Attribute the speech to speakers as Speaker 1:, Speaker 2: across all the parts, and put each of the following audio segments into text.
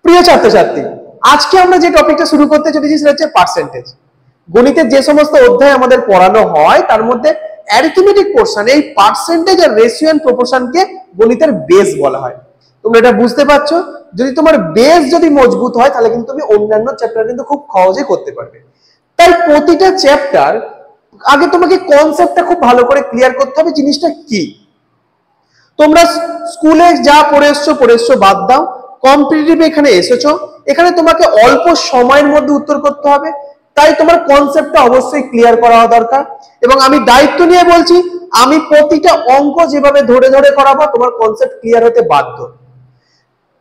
Speaker 1: প্রিয় ছাত্রছাত্রী, আজকে আমরা যে টপিকটা শুরু করতে চলেছি সেটা হচ্ছে পার্সেন্টেজ। গণিতের যে সমস্ত অধ্যায় আমাদের পড়ানো হয় তার মধ্যে অ্যারিথমেটিক পোরশন, এই পার্সেন্টেজ আর রেশিও এন্ড প্রপোর্শনকে গণিতের বেস বলা হয়। তোমরা এটা বুঝতে পারছো? যদি তোমার বেস যদি মজবুত হয় তাহলে কিন্তু তুমি অন্যান্য চ্যাপ্টার কিন্তু খুব সহজে করতে পারবে। তাই প্রতিটা চ্যাপ্টার আগে তোমাকে কনসেপ্টটা খুব ভালো করে ক্লিয়ার করতে হবে, জিনিসটা কি। তোমরা স্কুলে যা পড়ে এসছো বাদ দাও, কম্পিটিটিভ এখানে এসেছো, এখানে তোমাকে অল্প সময়ের মধ্যে উত্তর করতে হবে। তাই তোমার কনসেপ্টটা অবশ্যই ক্লিয়ার করা দরকার। এবং আমি দায়িত্ব নিয়ে বলছি, আমি প্রতিটা অঙ্ক যেভাবে ধরে ধরে করাবো তোমার কনসেপ্ট ক্লিয়ার হতে বাধ্য।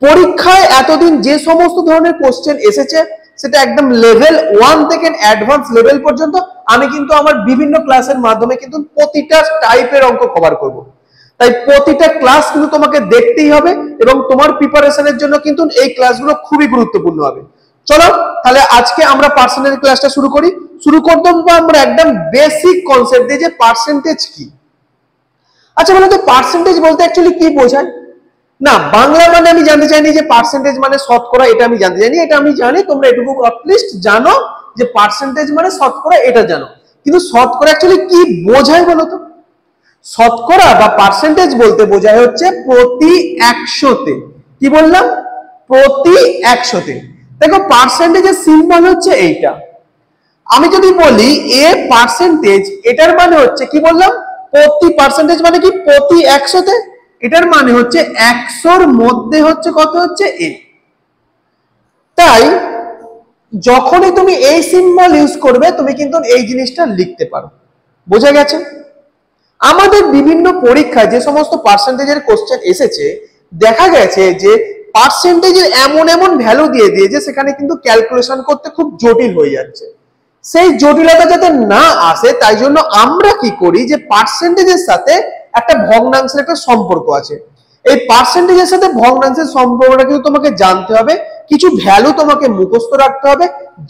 Speaker 1: পরীক্ষায় এতদিন যে সমস্ত ধরনের কোশ্চেন এসেছে সেটা একদম লেভেল 1 থেকে অ্যাডভান্স লেভেল পর্যন্ত আমি কিন্তু আমার বিভিন্ন ক্লাসের মাধ্যমে কিন্তু প্রতিটা টাইপের অঙ্ক কভার করব। তাই প্রতিটা ক্লাস কিন্তু তোমাকে দেখতেই হবে এবং তোমার প্রিপারেশনের জন্য কিন্তু এই ক্লাসগুলো খুবই গুরুত্বপূর্ণ হবে। চলো তাহলে আজকে আমরা পার্সেন্টেজ ক্লাসটা শুরু করতে আমরা একদম বেসিক কনসেপ্ট দিয়ে যে পার্সেন্টেজ কি। আচ্ছা বলো তো, পার্সেন্টেজ বলতে অ্যাকচুয়ালি কি বোঝায়? না, বাংলা মানে আমি জানতে চাইনি যে পার্সেন্টেজ মানে শতকরা, এটা আমি জানতে চাইনি। এটা আমি জানি, তোমরা এটুকু অ্যাটলিস্ট জানো যে পার্সেন্টেজ মানে শতকরা, এটা জানো। কিন্তু শতকরা অ্যাকচুয়ালি কি বোঝায় বলো তো? শতকরা বা পার্সেন্টেজ বলতে বোঝায় হচ্ছে প্রতি 100-তে। কি বললাম? প্রতি 100-তে। দেখো পার্সেন্টেজের সিম্বল হচ্ছে এইটা। আমি যদি বলি এ পার্সেন্টেজ, এটার মানে হচ্ছে কি বললাম? প্রতি পার্সেন্টেজ মানে কি প্রতি 100-তে, এটার মানে হচ্ছে 100-র মধ্যে হচ্ছে কত হচ্ছে এ। তাই যখনই তুমি এই সিম্বল ইউজ করবে তুমি কিন্তু এই জিনিসটা লিখতে পারো। বোঝা গেছে? আমাদের বিভিন্ন পরীক্ষায় যে সমস্ত পার্সেন্টেজের কোশ্চেন এসেছে দেখা গেছে যে পার্সেন্টেজের এমন এমন ভ্যালু দিয়ে দিয়েছে সেখানে কিন্তু ক্যালকুলেশন করতে খুব জটিল হয়ে যাচ্ছে। সেই জটিলতা যাতে না আসে তাই জন্য আমরা কি করি যে পার্সেন্টেজের সাথে একটা ভগ্নাংশের একটা সম্পর্ক আছে। এই পার্সেন্টেজের সাথে ভগ্নাংশের সম্পর্কটা কিন্তু তোমাকে জানতে হবে, কিছু ভ্যালু তোমাকে মুখস্থ রাখতে হবে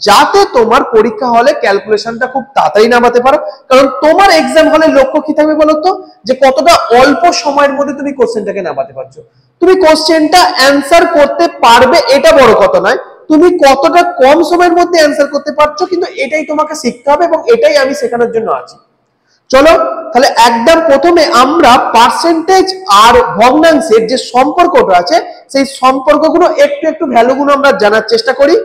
Speaker 1: যাতে তোমার পরীক্ষা হলে ক্যালকুলেশনটা খুব তাড়াতাড়ি নামাতে পারো। কারণ তোমার এক্সাম হলে লক্ষ্য কি থাকবে বলতো? যে কতটা অল্প সময়ের মধ্যে তুমি কোশ্চেনটাকে নামাতে পারছো। তুমি কোশ্চেনটা অ্যান্সার করতে পারবে এটা বড় কথা নয়, তুমি কতটা কম সময়ের মধ্যে অ্যান্সার করতে পারছো কিন্তু এটাই তোমাকে শিখতে হবে এবং এটাই আমি শেখানোর জন্য আছি। চলো তাহলে একদম প্রথমে আমরা পার্সেন্টেজ আর ভগ্নাংশের যে সম্পর্কটা আছে সেই সম্পর্কগুলো একটু একটু ভ্যালুগুলো আমরা জানার চেষ্টা করি।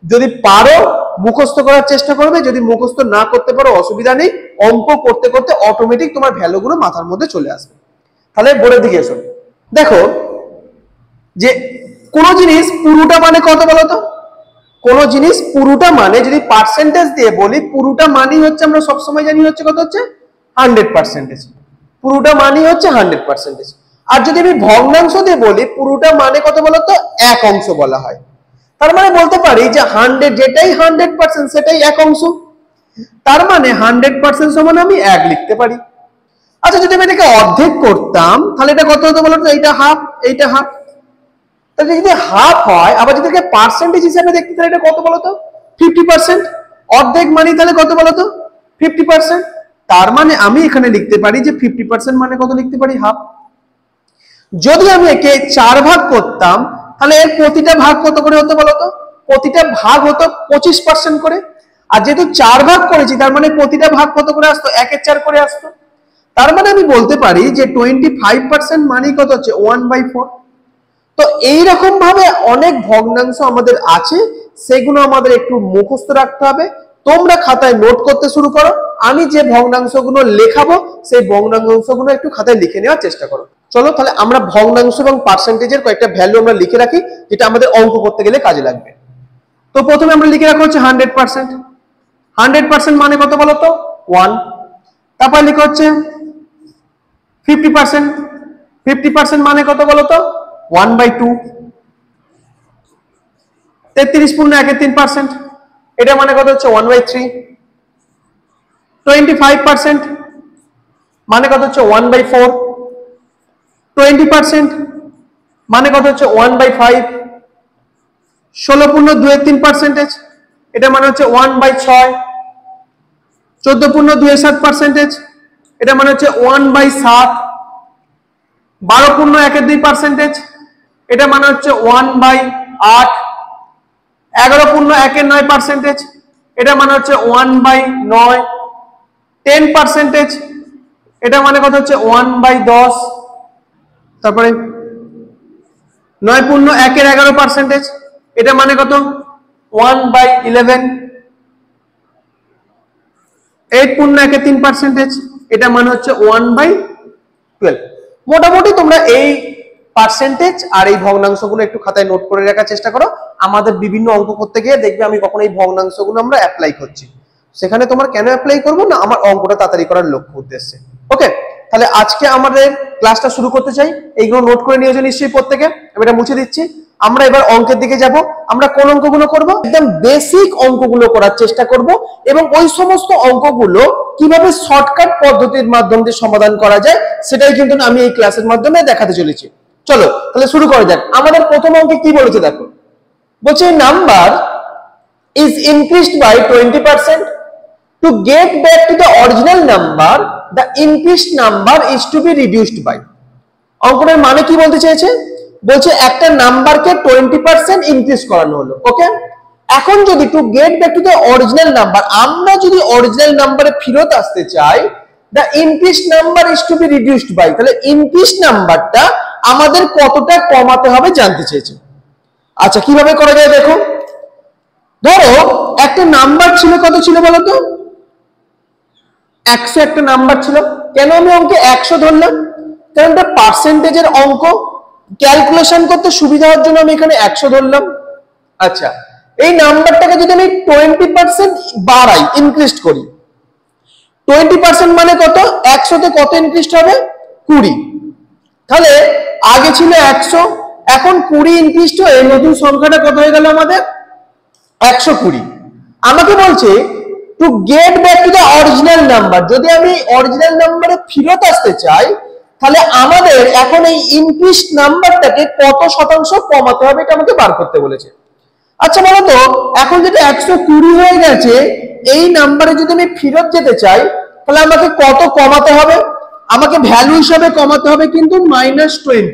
Speaker 1: যদি পারো মুখস্থ করার চেষ্টা করবে, যদি মুখস্থ না করতে পারো অসুবিধা নেই, অঙ্ক করতে করতে অটোমেটিক তোমার ভ্যালুগুলো মাথার মধ্যে চলে আসবে। তাহলে বোর্ডের দিকে এসো। দেখো যে কোন জিনিস পুরোটা মানে কত বলতো? কোন জিনিস পুরোটা মানে যদি পার্সেন্টেজ দিয়ে বলি, পুরোটা মানে হচ্ছে আমরা সবসময় জানি হচ্ছে কত হচ্ছে 100%। পুরোটা মানে হচ্ছে 100%। আর যদি আমি ভগ্নাংশ দিয়ে বলি পুরোটা মানে কত বলতো? এক অংশ বলা হয়। তার মানে বলতে পারি যে 100 যেটাই 100% সেটাই এক অংশ। তার মানে 100% সমান আমি 1 লিখতে পারি। আচ্ছা যদি আমি এটাকে অর্ধেক করতাম তাহলে এটা কত হতো বলতো? এইটা হাফ, এইটা হাফ। তাহলে যদি হাফ হয়, আবার যদি এটাকে পার্সেন্টেজ হিসেবে দেখতে তাহলে এটা কত বলতো? 50%। অর্ধেক মানে তাহলে কত বলতো? 50%। তার মানে আমি এখানে লিখতে পারি যে 50% মানে কত লিখতে পারি? হাফ। যদি আমি একে 4 ভাগ করতাম তাহলে এর প্রতিটা ভাগ কত করে হতো বলতো? প্রতিটা ভাগ হতো 25% করে। আর যেহেতু 4 ভাগ করেছি তার মানে প্রতিটা ভাগ কত করে আসতো? 1/4 করে আসতো। তার মানে আমি বলতে পারি যে 25% মানে কত হচ্ছে? 1/4। তো এইরকম ভাবে অনেক ভগ্নাংশ আমাদের আছে, সেগুলো আমাদের একটু মুখস্থ রাখতে হবে। তোমরা খাতায় নোট করতে শুরু করো, আমি যে ভগ্নাংশগুলো লেখাবো সেই ভগ্নাংশগুলো একটু খাতায় লিখে নেওয়ার চেষ্টা করো। চলো তাহলে আমরা ভগ্নাংশ এবং পার্সেন্টেজের কয়েকটা ভ্যালু আমরা লিখে রাখি যেটা আমাদের অঙ্ক করতে গেলে কাজে লাগবে। তো প্রথমে আমরা লিখে রাখা হচ্ছে 100%। 100% মানে কত বলতো? 1। তারপর লিখা হচ্ছে 50%। 50% মানে কত বলতো? 1/2। 33 পূর্ণ 1 3%, এটা মানে কত হচ্ছে? 1/3। 25% মানে কত হচ্ছে? 1/4। 20% মানে কত হচ্ছে? 1/5। 16 পূর্ণ 2 3%, এটা মানে হচ্ছে 1/6। 14 পূর্ণ 2 7%, এটা মানে হচ্ছে 1/7। 12 পূর্ণ 1 2%, এটা মানে হচ্ছে 1/8। 11.1 এটা মানে হচ্ছে 1/9। 10%, এটা মানে কত হচ্ছে 1/10। তারপরে 9.1 এটা মানে কত 1/11। 8.1 এটা মানে হচ্ছে 1/12। মোটামুটি তোমরা এই পার্সেন্টেজ আর এই ভগ্নাংশগুলো একটু খাতায় নোট করে রাখার চেষ্টা করো। আমাদের বিভিন্ন অঙ্ক করতে গিয়ে দেখবে আমি কখন এই ভগ্নাংশগুলো আমরা অ্যাপ্লাই করছি, সেখানে তোমার কেন অ্যাপ্লাই করবো না, আমার অঙ্কটা তাড়াতাড়ি করার লক্ষ্য উদ্দেশ্যে। ওকে, তাহলে আজকে আমাদের ক্লাসটা শুরু করতে চাই। এইগুলো নোট করে নিয়েছো নিশ্চয়ই প্রত্যেকে, আমি এটা মুছে দিচ্ছি। আমরা এবার অঙ্কের দিকে যাব। আমরা কোন অঙ্কগুলো করব? একদম বেসিক অঙ্কগুলো করার চেষ্টা করব, এবং ওই সমস্ত অঙ্কগুলো কিভাবে শর্টকাট পদ্ধতির মাধ্যমে সমাধান করা যায় সেটাই কিন্তু আমি এই ক্লাসের মাধ্যমে দেখাতে চলেছি। চলো তাহলে শুরু করা যাক। আমাদের প্রথম অঙ্কে কি বলেছে দেখো, বলছে number is increased by 20%. To get back to the original number, the increased number is to be reduced by. অঙ্কটার মানে কি বলতে চেয়েছে? বলছে একটা নাম্বারকে 20% ইনক্রিজ করানো হলো। ওকে, এখন যদি to get back to the original number, আমরা যদি অরিজিনাল নাম্বারে ফেরত আসতে চাই, the increased number is to be reduced by, তাহলে ইনক্রিজড নাম্বারটা আমাদের কতটা কমাতে হবে জানতে চেয়েছে। আচ্ছা, কিভাবে করা যায় দেখো। ধরো একটা নাম্বার ছিল, কত ছিল বলতো? 100 একটা নাম্বার ছিল। কেন আমি অঙ্কে 100 ধরলাম? কারণ এটা পার্সেন্টেজের অঙ্ক, ক্যালকুলেশন করতে সুবিধা হওয়ার জন্য আমি এখানে 100 ধরলাম। আচ্ছা, এই নাম্বারটাকে যদি আমি 20% বাড়াই, ইনক্রিজ করি, 20% মানে কত? 100 তে কত ইনক্রিজ হবে? 20। তাহলে আগে ছিল 100, এখন 20 ইনক্রিজ হয়ে নতুন সংখ্যাটা কত হয়ে গেল আমাদের? 120। আমাকে বলছে two get back to the original number, যদি আমি অরিজিনাল নাম্বারে ফেরত আসতে চাই, তাহলে আমাদের এখন এই ইনক্রিজড নাম্বারটাকে কত শতাংশ কমাতে হবে এটা আমাকে বার করতে বলেছে। আচ্ছা বলতো, এখন যেটা 120 হয়ে গেছে, এই নাম্বারে যদি আমি ফেরত যেতে চাই, তাহলে আমাকে কত কমাতে হবে? আমাকে ভ্যালু হিসাবে কমাতে হবে কিন্তু -20।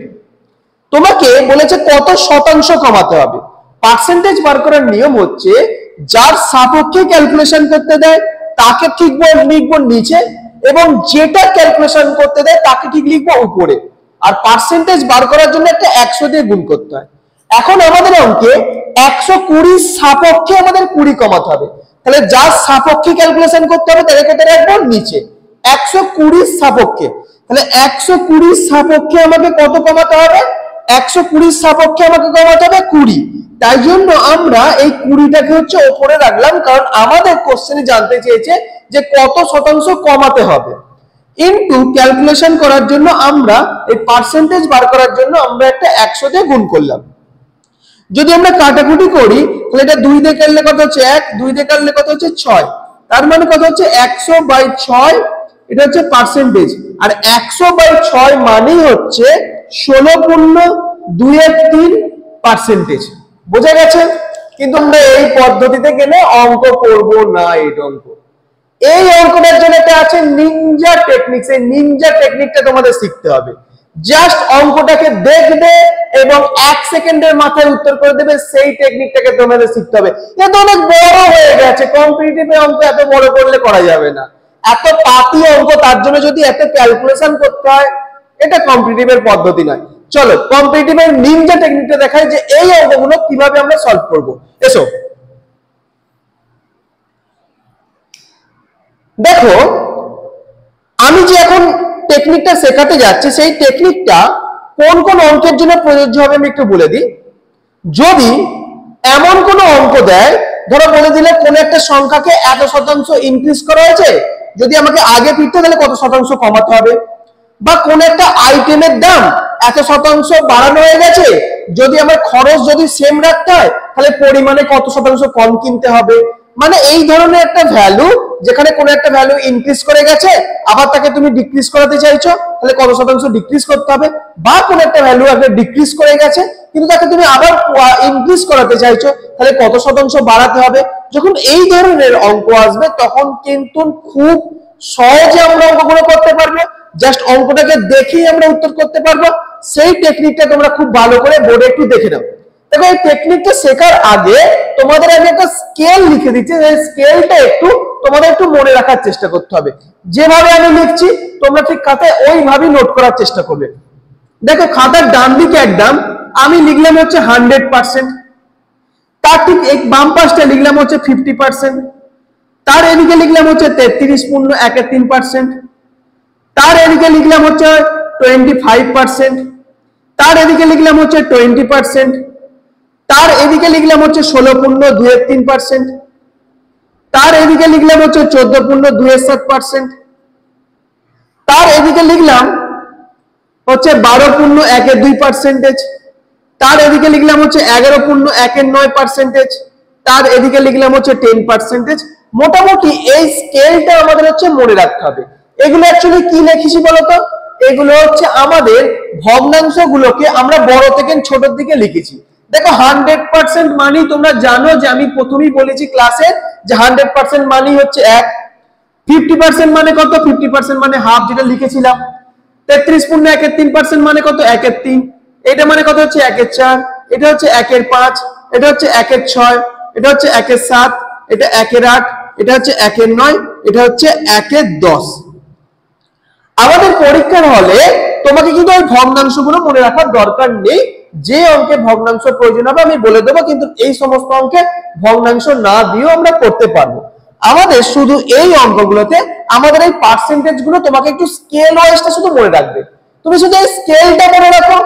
Speaker 1: তোমাকে বলেছে কত শতাংশ কমাতে হবে। পার্সেন্টেজ বার করার নিয়ম হচ্ছে যার সাপেক্ষে ক্যালকুলেশন করতে দেয় তাকে ঠিক লিখবো নিচে, এবং যেটা ক্যালকুলেশন করতে দেয় তাকে ঠিক লিখবো উপরে। আর পার্সেন্টেজ বার করার জন্য একটা 100 দিয়ে গুণ করতে হয়। এখন আমাদের অঙ্কে 120 সাপেক্ষে আমাদের 20 কমাতে হবে। তাহলে যার সাপেক্ষে ক্যালকুলেশন করতে হবে তাকে কোথায় রাখবো? নিচে। 120 সাপেক্ষে, তাহলে 120 সাপেক্ষে আমাকে কত কমাতে হবে? 120 সাপেক্ষে আমাকে কমাতে হবে 20। তাই জন্য আমরা এই 20টাকে হচ্ছে উপরে রাখলাম, কারণ আমাদের কোশ্চেনে জানতে চেয়েছে যে কত শতাংশ কমাতে হবে। ইনটু ক্যালকুলেশন করার জন্য আমরা এই পার্সেন্টেজ বার করার জন্য আমরা একটা 100 দিয়ে গুণ করলাম। যদি আমরা কাটাকুটি করি, তাহলে এটা 2 দিয়ে কাটলে কত হচ্ছে 1, 2 দিয়ে কাটলে কত হচ্ছে 6। তার মানে কত হচ্ছে 100/6, এটা হচ্ছে পার্সেন্টেজ। আর 100/6 মানেই হচ্ছে 16.23%। বোঝা গেছে? কিন্তু আমরা এই পদ্ধতিতে গেলে অঙ্ক করব না। এই অঙ্কটার জন্য একটা আছে নিনজা টেকনিক্স। এই নিনজা টেকনিকটা তোমাদের শিখতে হবে। জাস্ট অঙ্কটাকে দেখবে এবং 1 সেকেন্ডের মাথায় উত্তর করে দেবে, সেই টেকনিকটাকে তোমাদের শিখতে হবে। এটা অনেক বড় হয়ে গেছে, কম্পিটিটিভ অঙ্ক এত বড় করলে করা যাবে না। এত পাতি অঙ্ক, তার জন্য যদি এত ক্যালকুলেশন করতে হয়, এটা কম্পিটিটিভের পদ্ধতি নয়। চলো কম্পিটিটিভের নিনজা টেকনিকটা দেখাই যে এই অঙ্কগুলো কিভাবে আমরা সলভ করব। এসো দেখো, আমি যে এখন টেকনিকটা শেখাতে যাচ্ছি, সেই টেকনিকটা কোন কোন অঙ্কের জন্য প্রযোজ্য হবে আমি একটু বলে দিই। যদি এমন কোন অঙ্ক দেয়, ধরো বলে দিলে কোন একটা সংখ্যাকে এত শতাংশ ইনক্রিজ করা হয়েছে, যদি আমাকে আগে ফিরতে তাহলে কত শতাংশ কমাতে হবে। বা কোন একটা আইটেমের দাম এত শতাংশ বাড়ানো হয়ে গেছে, যদি আমার খরচ যদি সেম রাখতে হয় তাহলে পরিমাণে কত শতাংশ কম কিনতে হবে। মানে এই ধরনের একটা ভ্যালু, যেখানে কোনো একটা ভ্যালু ইনক্রিজ করে গেছে আবার তাকে তুমি ডিক্রিজ করাতে চাইছো, তাহলে কত শতাংশ ডিক্রিজ করতে হবে। বা কোনো একটা ভ্যালু আগে ডিক্রিজ করে গেছে কিন্তু তাকে তুমি আবার ইনক্রিজ করাতে চাইছো, তাহলে কত শতাংশ বাড়াতে হবে। যখন এই ধরনের অঙ্ক আসবে তখন কিন্তু খুব সহজে আমরা অঙ্কগুলো করতে পারবো। জাস্ট অঙ্কটাকে দেখেই আমরা উত্তর করতে পারবো। সেই টেকনিকটা তোমরা খুব ভালো করে বোর্ডে একটু দেখে নাও। দেখো, এই টেকনিকটা শেখার আগে তোমাদের আমি একটা স্কেল লিখে দিচ্ছি, এই স্কেলটা একটু তোমাদের একটু মনে রাখার চেষ্টা করতে হবে। যেভাবে আমি লিখছি তোমরা ঠিক খাতায় ওইভাবেই নোট করার চেষ্টা করবে। দেখো খাতার ডান দিকে একদম আমি লিখলাম হচ্ছে 100%, তার ঠিক এক বাম পাশটা লিখলাম হচ্ছে 50%, তার এদিকে লিখলাম হচ্ছে 33.13%, তার এদিকে লিখলাম হচ্ছে 25%, তার এদিকে লিখলাম হচ্ছে 20%, তার এদিকে লিখলাম হচ্ছে 16.23%, তার এদিকে লিখলাম হচ্ছে 14.27%, তার এদিকে লিখলাম হচ্ছে 12.12%, তার এদিকে লিখলাম হচ্ছে 11.19%, তার এদিকে লিখলাম হচ্ছে 10%। মোটামুটি এই স্কেলটা আমাদের হচ্ছে মনে রাখতে হবে। এগুলো অ্যাকচুয়ালি কি লিখেছি বলতো, এগুলো হচ্ছে আমাদের ভগ্নাংশগুলোকে আমরা বড় থেকে ছোটর দিকে লিখেছি। দেখো 100% মানে তোমরা জানো যে আমি প্রথমেই বলেছি ক্লাসে যে 100% মানে হচ্ছে 1, 50% মানে কত, 50% মানে হাফ, যেটা লিখেছিলাম। 33.13% মানে কত, 1/3, এটা মানে কত হচ্ছে 1/4, এটা হচ্ছে 1/5, এটা হচ্ছে 1/6, এটা হচ্ছে 1/7, এটা 1/8, এটা হচ্ছে 1/9, এটা হচ্ছে 1/10। আমাদের পরীক্ষার হলে তোমাকে কিন্তু ওই ভগ্নাংশগুলো মনে রাখার দরকার নেই, যে অঙ্কে ভগ্নাংশ প্রয়োজন হবে আমি বলে দেবো, কিন্তু এই সমস্ত অঙ্কে ভগ্নাংশ না দিয়েও আমরা করতে পারবো। আমাদের শুধু এই অঙ্কগুলোতে আমাদের এই পার্সেন্টেজ গুলো তোমাকে একটু স্কেল ওয়াইজটা শুধু মনে রাখবে। তুমি শুধু এই স্কেলটা মনে রাখো,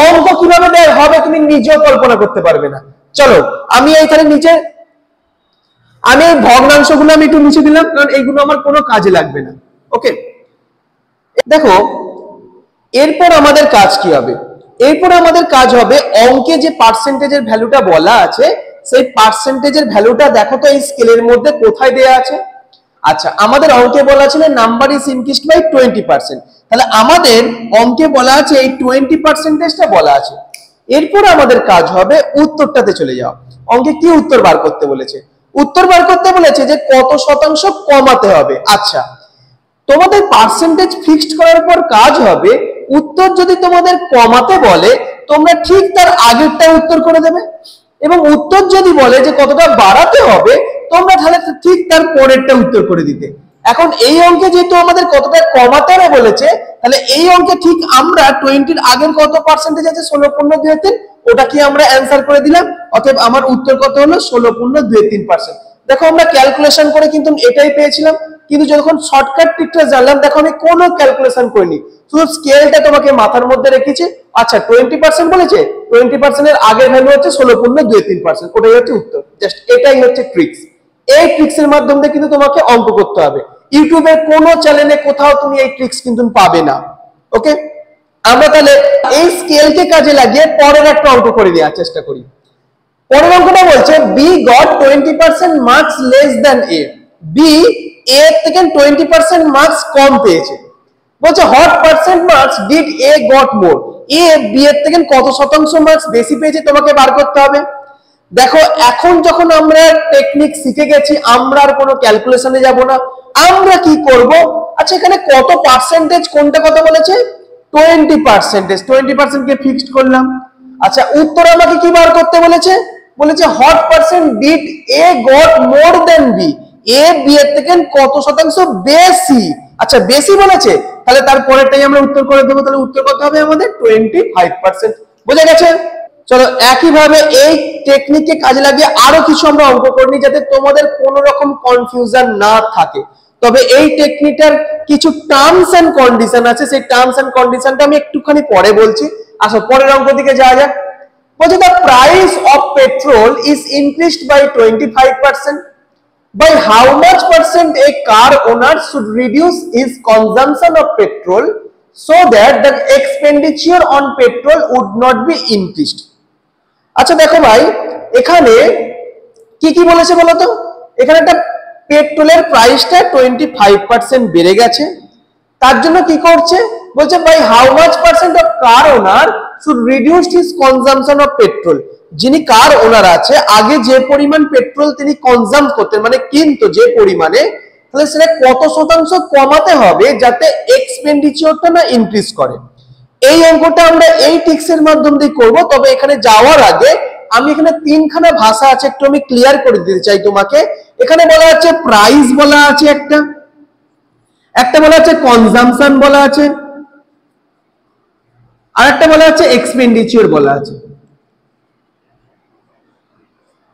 Speaker 1: অঙ্ক কিভাবে দেয় হবে তুমি নিজেও কল্পনা করতে পারবে না। চলো আমি এইখানে নিচে আমি এই ভগ্নাংশগুলো আমি একটু নিচে দিলাম, কারণ এইগুলো আমার কোনো কাজে লাগবে না। ওকে, দেখো এরপর আমাদের কাজ কি হবে, এরপর আমাদের কাজ হবে অঙ্কে যে পার্সেন্টেজের ভ্যালুটা বলা আছে সেই পার্সেন্টেজের ভ্যালুটা দেখো তো এই স্কেলের মধ্যে কোথায় দেয়া আছে। আচ্ছা, আমাদের অঙ্কে বলা ছিল নাম্বার ইজ ইনক্রিজড বাই 20%, তাহলে আমাদের অঙ্কে বলা আছে এই 20%টা বলা আছে। এরপর আমাদের কাজ হবে উত্তরটাতে চলে যাও। অঙ্কে কি উত্তর বার করতে বলেছে, উত্তর বার করতে বলেছে যে কত শতাংশ কমাতে হবে। আচ্ছা, তোমাদের পার্সেন্টেজ ফিক্সড করার পর কাজ হবে উত্তর যদি তোমাদের কমাতে বলে তোমরা ঠিক তার আগেরটা উত্তর করে দেবে, এবং উত্তর যদি বলে যে কতটা বাড়াতে হবে তোমরা তাহলে ঠিক তার পরেরটা উত্তর করে দিতে। এখন এই অঙ্কে যেহেতু আমাদের কতটা কমাতে হবে বলেছে, তাহলে এই অঙ্কে ঠিক আমরা 20-র আগের কত পার্সেন্টেজ আছে 16.23, ওটা কি আমরা অ্যান্সার করে দিলাম। অতএব আমার উত্তর কত হলো 16.23%। দেখো আমরা ক্যালকুলেশন করে কিন্তু এটাই পেয়েছিলাম, কিন্তু যখন শর্টকাট ট্রিকটা জানলাম দেখো আমি কোনো ক্যালকুলেশন করিনি, শুধু স্কেলটা তোমাকে মাথার মধ্যে রেখেছি। আচ্ছা 20% বলেছে, 20% এর আগের ভ্যালু হচ্ছে 16.23%, ওটাই হচ্ছে উত্তর। জাস্ট এটাই হচ্ছে ট্রিক্স। এই ট্রিক্সের মাধ্যমে কিন্তু তোমাকে অঙ্ক করতে হবে, ইউটিউবের কোনো চ্যানেলে কোথাও তুমি এই ট্রিক্স কিন্তু পাবে না। ওকে, আমরা তাহলে এই স্কেলকে কাজে লাগিয়ে পরের একটা অঙ্ক করে দেওয়ার চেষ্টা করি। পরের অঙ্কটা বলছে B got 20% marks less than A, B A থেকে 20% মার্কস কম পেয়েছে। বলছে what percent marks did A got more, A B এর থেকে কত শতাংশ মার্কস বেশি পেয়েছে তোমাকে বার করতে হবে। দেখো এখন যখন আমরা টেকনিক শিখে গেছি আমরা আর কোনো ক্যালকুলেশনে যাব না, আমরা কি করব, আচ্ছা এখানে কত পার্সেন্টেজ কোনটা কথা বলেছে 20%, 20% কে ফিক্সড করলাম। আচ্ছা উত্তর আমাকে কি বার করতে বলেছে, বলেছে what percent did A got more than B, A B এর থেকে কত শতাংশ বেশি। আচ্ছা বেশি বলেছে, তাহলে তারপরেরটাই আমরা উত্তর করে দেবো। তাহলে উত্তর কত হবে আমাদের 25%। বোঝা গেছে? চলো একইভাবে এই টেকনিককে কাজে লাগিয়ে আরো কিছু আমরা অঙ্ক করি যাতে তোমাদের কোনো রকম কনফিউশন না থাকে। তবে এই টেকনিকটার কিছু টার্মস এন্ড কন্ডিশন আছে, সেই টার্মস এন্ড কন্ডিশনটা আমি একটুখানি পরে বলছি। আসো পরের অঙ্ক দিকে যাওয়া যাক। বলছে the price of petrol is increased by 25%. By how much percent a car owner should reduce his consumption of petrol so that the expenditure on petrol would not be increased? আচ্ছা দেখো ভাই এখানে কি কি বলেছে বলতো, এখানে একটা পেট্রোলের প্রাইসটা 25% বেড়ে গেছে, তার জন্য কি করছে বলছে by how much percent of car owner should reduce his consumption of petrol, যিনি কার ওনার আছে আগে যে পরিমাণ পেট্রোল তিনি কনজাম করতেন মানে কিন্তু যে পরিমাণে, তাহলে সেটা কত শতাংশ কমাতে হবে যাতে এক্সপেন্ডিচারটা না ইনক্রিজ করে। এই অঙ্কটা আমরা এই টিক্সের মাধ্যম দিয়ে করব। তবে এখানে যাওয়ার আগে আমি এখানে তিনখানা ভাষা আছে, একটু আমি ক্লিয়ার করে দিতে চাই তোমাকে। এখানে বলা আছে প্রাইস বলা আছে, একটা বলা আছে কনজাম্পশন বলা আছে, আর একটা বলা আছে এক্সপেন্ডিচার বলা আছে।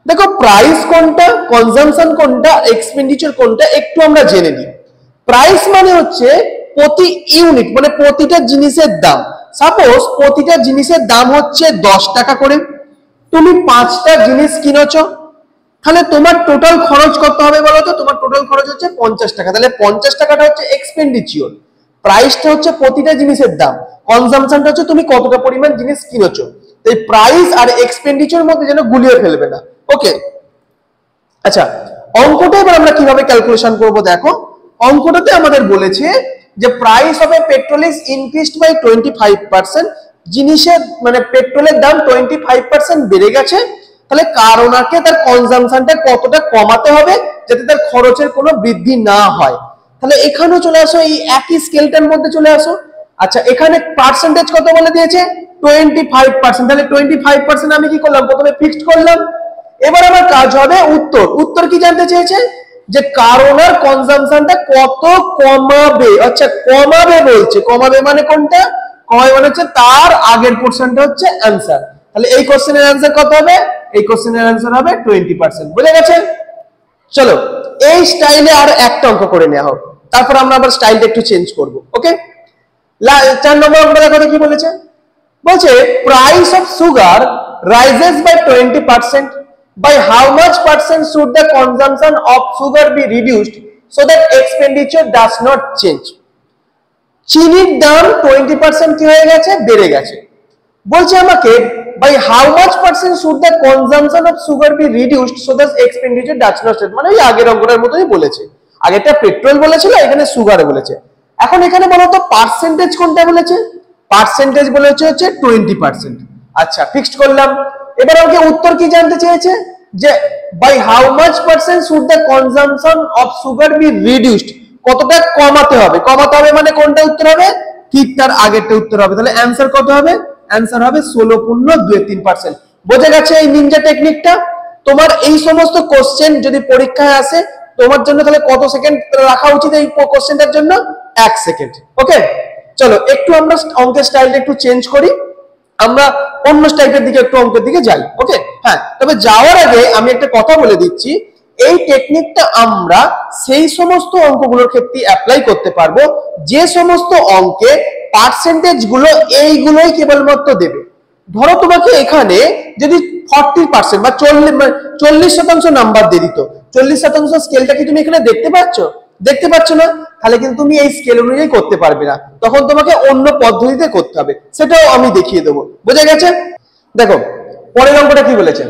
Speaker 1: দেখো প্রাইস কোনটা, কনজাম্পশন কোনটা, এক্সপেন্ডিচার কোনটা একটু আমরা জেনে নিই। প্রাইস মানে হচ্ছে প্রতি ইউনিট, মানে প্রতিটা জিনিসের দাম। সাপোজ প্রতিটা জিনিসের দাম হচ্ছে 10 টাকা করে, তুমি 5টা জিনিস কিনেছো, তাহলে তোমার টোটাল খরচ কত হবে বলো তো? তোমার টোটাল খরচ হচ্ছে 50 টাকা। তাহলে 50 টাকাটা হচ্ছে এক্সপেন্ডিচার, প্রাইসটা হচ্ছে প্রতিটা জিনিসের দাম, কনজাম্পশনটা হচ্ছে তুমি কতটা পরিমাণ জিনিস কিনেছো। তো এই প্রাইস আর এক্সপেন্ডিচারের মধ্যে যেন গুলিয়ে ফেলবে না, ওকে? আচ্ছা, অঙ্কটা এবার আমরা কিভাবে ক্যালকুলেশন করব দেখো। অঙ্কটাতে আমাদের বলেছে যে price of a petrol is increased by 25%, জিনিসের মানে পেট্রোলের দাম 25% বেড়ে গেছে, তাহলে কার ওনারকে তার কনজাম্পশনটা কতটা কমাতে হবে যাতে তার খরচের কোনো বৃদ্ধি না হয়। তাহলে এখানেও চলে আসো, এই একই স্কেলটার মধ্যে চলে আসো। আচ্ছা, এখানে পার্সেন্টেজ কত বলে দিয়েছে? 25%। তাহলে 25% আমি কি করলাম? প্রথমে ফিক্সড করলাম। এবার আমার কাজ হবে উত্তর কি জানতে চেয়েছে? যে কারণের কনজাম্পশনটা কত কমাবে। আচ্ছা, কমাবে বলছে, কমাবে মানে কোনটা? কমাবে মানে হচ্ছে তার আগের পোরশনটা হচ্ছে অ্যানসার। তাহলে এই কোশ্চেনের অ্যানসার কত হবে? এই কোশ্চেনের অ্যানসার হবে 20%। বুঝে গেছে? চলো এই স্টাইলে আর একটা অঙ্ক করে নেওয়া হোক, তারপর আমরা আবার স্টাইলটা একটু চেঞ্জ করব, ওকে? 4 নম্বর অঙ্কটা দেখো কি বলেছে। বলছে price of sugar rises by 20%, by how much percent should the consumption of sugar be reduced so that expenditure does not change? চিনির দাম 20% কি হয়ে গেছে? বেড়ে গেছে। বলছে আমাকে by how much percent should the consumption of sugar be reduced so that expenditure does not change? মানে ওই আগের অঙ্কটার মতোই বলেছে, আগেরটা পেট্রোল বলেছিল, এখানে সুগার বলেছে। এখন এখানে বলো তো পার্সেন্টেজ কোনটা বলেছে? পার্সেন্টেজ বলেছে হচ্ছে 20%। আচ্ছা, ফিক্সড করলাম। এবার আমাকে উত্তর কি জানতে চেয়েছে? যে by how much percent should the consumption of sugar be reduced, কতটা কমাতে হবে। কমাতে হবে মানে কোনটা উত্তর হবে? ঠিক তার আগেরটা উত্তর হবে। তাহলে অ্যানসার কত হবে? অ্যানসার হবে 16.23%। বোঝা গেছে এই নিনজা টেকনিকটা? তোমার এই সমস্ত কোশ্চেন যদি পরীক্ষায় আসে, তোমার জন্য তাহলে কত সেকেন্ড রাখা উচিত এই কোশ্চেনটার জন্য? 1 সেকেন্ড, ওকে? চলো একটু আমরা অঙ্কের স্টাইলটা একটু চেঞ্জ করি, আমরা অন্য টাইপের দিকে একটু অঙ্কের দিকে যাই, ওকে? হ্যাঁ, তবে যাওয়ার আগে আমি একটা কথা বলে দিচ্ছি, এই টেকনিকটা আমরা সেই সমস্ত অঙ্কগুলোর ক্ষেত্রে অ্যাপ্লাই করতে পারবো যে সমস্ত অঙ্কে পার্সেন্টেজ গুলো এইগুলোই কেবলমাত্র দেবে। ধরো তোমাকে এখানে যদি 40% বা 40% নাম্বার দিয়ে দিত, 40% স্কেলটা কি তুমি এখানে দেখতে পাচ্ছ? দেখতে পাচ্ছ না? তাহলে কিন্তু তুমি এই স্কেল অনুযায়ী করতে পারবে না, তখন তোমাকে অন্য পদ্ধতিতে করতে হবে, সেটাও আমি দেখিয়ে দেবো। বোঝা গেছে? দেখো পরের অঙ্কটা কি বলেছে।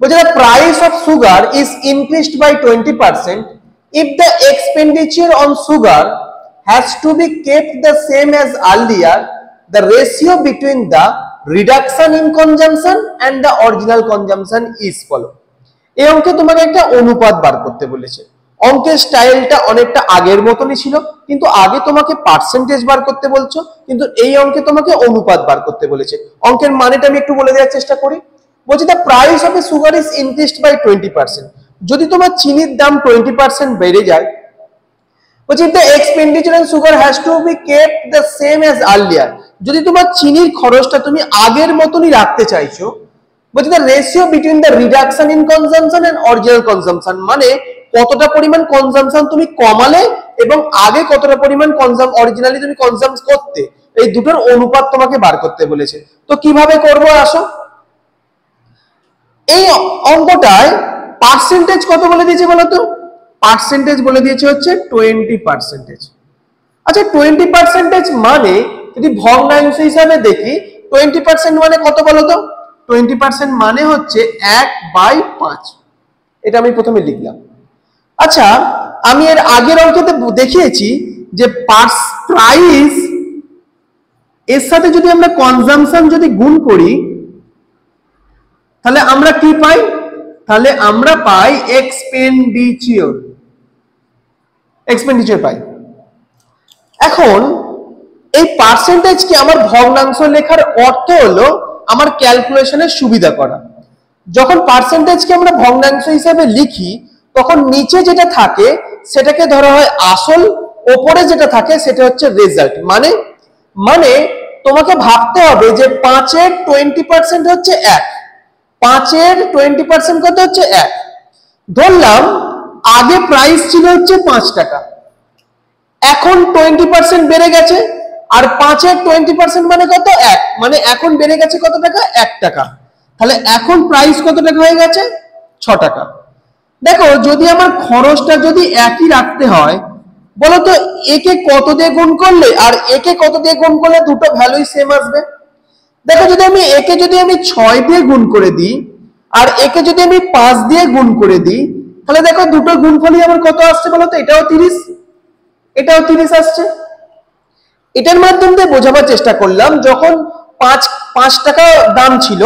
Speaker 1: বলছে the price of sugar is increased by 20% if the expenditure on sugar has to be kept the same as earlier, the ratio between the reduction in consumption and the original consumption is follow. এই অঙ্কে তোমাকে একটা অনুপাত বার করতে বলেছে। অঙ্কের স্টাইলটা অনেকটা আগের মতনই ছিল, কিন্তু আগে তোমাকে পার্সেন্টেজ বার করতে বলছো, কিন্তু এই অঙ্কে তোমাকে অনুপাত বার করতে বলেছে। অঙ্কের মানেটা আমি একটু বলে দেওয়ার চেষ্টা করি। বলছি the price of a sugar is increased by 20%, যদি তোমার চিনির দাম 20% বেড়ে যায়, বলছি the expenditure on sugar has to be kept the same as earlier, যদি তোমার চিনির খরচটা তুমি আগের মতনই রাখতে চাইছো, বলছি the ratio between the reduction in consumption and original consumption, মানে কতটা পরিমাণ কনজাম্পশন তুমি কমালে এবং আগে কতটা পরিমাণ অরিজিনালি তুমি কনজাম করতে, এই দুটোর অনুপাত তোমাকে বার করতে বলেছে। তো কিভাবে করব আসো। এই অঙ্কটায় পার্সেন্টেজ কত বলে দিয়েছে বলো তো? পার্সেন্টেজ বলে দিয়েছে হচ্ছে 20%। আচ্ছা, 20% মানে যদি ভগ্নাংশ হিসাবে দেখি, 20% মানে কত বলো তো? 20% মানে হচ্ছে 1/5। এটা আমি প্রথমে লিখলাম। আচ্ছা, আমি এর আগের অঙ্কতে দেখিয়েছি যে প্রাইস এর সাথে যদি আমরা কনজাম্পশন যদি গুণ করি, তাহলে আমরা কি পাই? তাহলে আমরা পাই এক্সপেন্ডিচার পাই। এখন এই পার্সেন্টেজ কি আমার ভগ্নাংশ লেখার অর্থ হলো আমার ক্যালকুলেশনের সুবিধা করা। যখন পার্সেন্টেজকে আমরা ভগ্নাংশ হিসেবে লিখি তখন নিচে যেটা থাকে সেটাকে ধরা হয় আসল, ওপরে যেটা থাকে সেটা হচ্ছে রেজাল্ট। মানে মানে তোমাকে ভাবতে হবে যে 5 এর 20% হচ্ছে 1, 5 এর 20% কত হচ্ছে 1। ধরলাম আগে প্রাইস ছিল হচ্ছে 5 টাকা, এখন 20% বেড়ে গেছে, আর 5 এর 20% মানে কত 1, মানে এখন বেড়ে গেছে কত টাকা 1 টাকা। তাহলে এখন প্রাইস কত টাকা হয়ে গেছে 6 টাকা। দেখো যদি আমার খরচটা যদি একই রাখতে হয়, বলো তো একে কত দিয়ে গুণ করলে আর একে কত দিয়ে গুণ করলে দুটো ভ্যালুই সেম আসবে? দেখো যদি আমি একে যদি আমি 6 দিয়ে গুণ করে দিই আর একে যদি আমি 5 দিয়ে গুণ করে দিই, তাহলে দেখো দুটো গুণফলই আমার কত আসছে বলো তো? এটাও 30, এটাও 30 আসছে। এটার মাধ্যমে দিয়ে বোঝাবার চেষ্টা করলাম যখন 5 টাকা দাম ছিল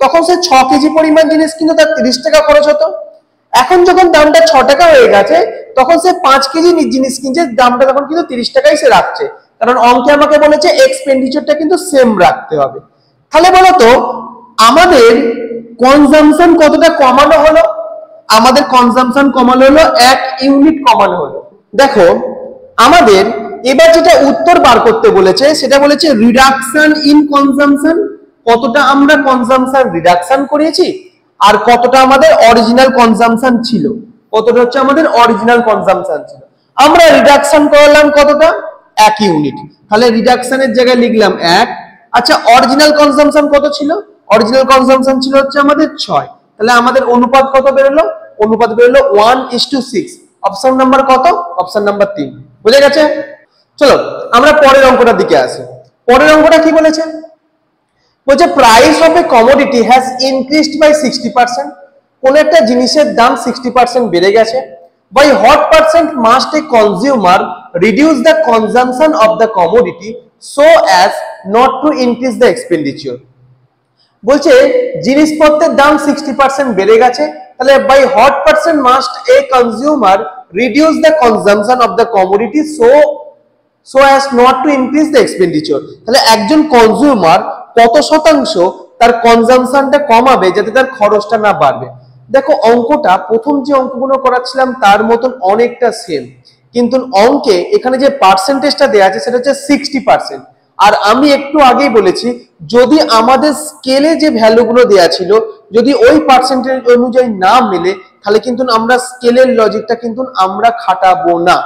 Speaker 1: তখন সে 6 কেজি পরিমাণ জিনিস কিন্তু তার 30 টাকা খরচ হতো। এখন যখন দামটা 6 টাকা হয়ে গেছে তখন সে 5 কেজি জিনিস কিনছে, দামটা তখন কিন্তু 30 টাকাই সে রাখছে, কারণ অঙ্কে আমাকে বলেছে এক্সপেন্ডিচারটা কিন্তু সেম রাখতে হবে। তাহলে বলতো আমাদের কনজাম্পশন কতটা কমানো হলো? আমাদের কনজাম্পশন কমানো হলো 1 ইউনিট কমানো হলো। দেখো আমাদের এবার যেটা উত্তর বার করতে বলেছে সেটা বলেছে রিডাকশন ইন কনজাম্পশন, কতটা আমরা কনজাম্পশন রিডাকশন করিয়েছি আর কতটা আমাদের অরিজিনাল কনজাম্পশন ছিল, কতটা হচ্ছে আমাদের অরিজিনাল কনজাম্পশন ছিল। আমরা রিডাকশন করলাম কতটা 1 ইউনিট, তাহলে রিডাকশনের জায়গায় লিখলাম 1। আচ্ছা অরিজিনাল কনজাম্পশন কত ছিল? অরিজিনাল কনজাম্পশন ছিল হচ্ছে আমাদের 6, তাহলে আমাদের অনুপাত কত বেরোলো? অনুপাত বেরোলো 1:6। অপশন নাম্বার কত? Option number 3। বুঝে গেছে? চলো আমরা পরের অঙ্কটার দিকে আসি। পরের অঙ্কটা কি বলেছে? বলছে price of a commodity has increased by 60%। কোন একটা জিনিসের দাম 60% বেড়ে গেছে। By what percent must a consumer reduce the consumption of the commodity so as not to increase the expenditure. বলছে জিনিসপত্রের দাম 60% বেড়ে গেছে, তাহলে by what percent must a consumer reduce the consumption of the commodity so as not to increase the expenditure. তাহলে একজন consumer কত শতাংশ তার কনজাম্পশনটা কমাবে যাতে তার খরচটা না বাড়বে? দেখো অঙ্কটা প্রথম যে অঙ্কগুলো করাচ্ছিলাম তার মতন অনেকটা সেম, কিন্তু অঙ্কে এখানে যে পার্সেন্টেজটা দেওয়া আছে সেটা হচ্ছে 60%। আর আমি একটু আগেই বলেছি যদি আমাদের স্কেলে যে ভ্যালুগুলো দেওয়া ছিল যদি ওই পার্সেন্টেজ অনুযায়ী না মেলে তাহলে কিন্তু আমরা স্কেলের লজিকটা কিন্তু আমরা খাটাবো না,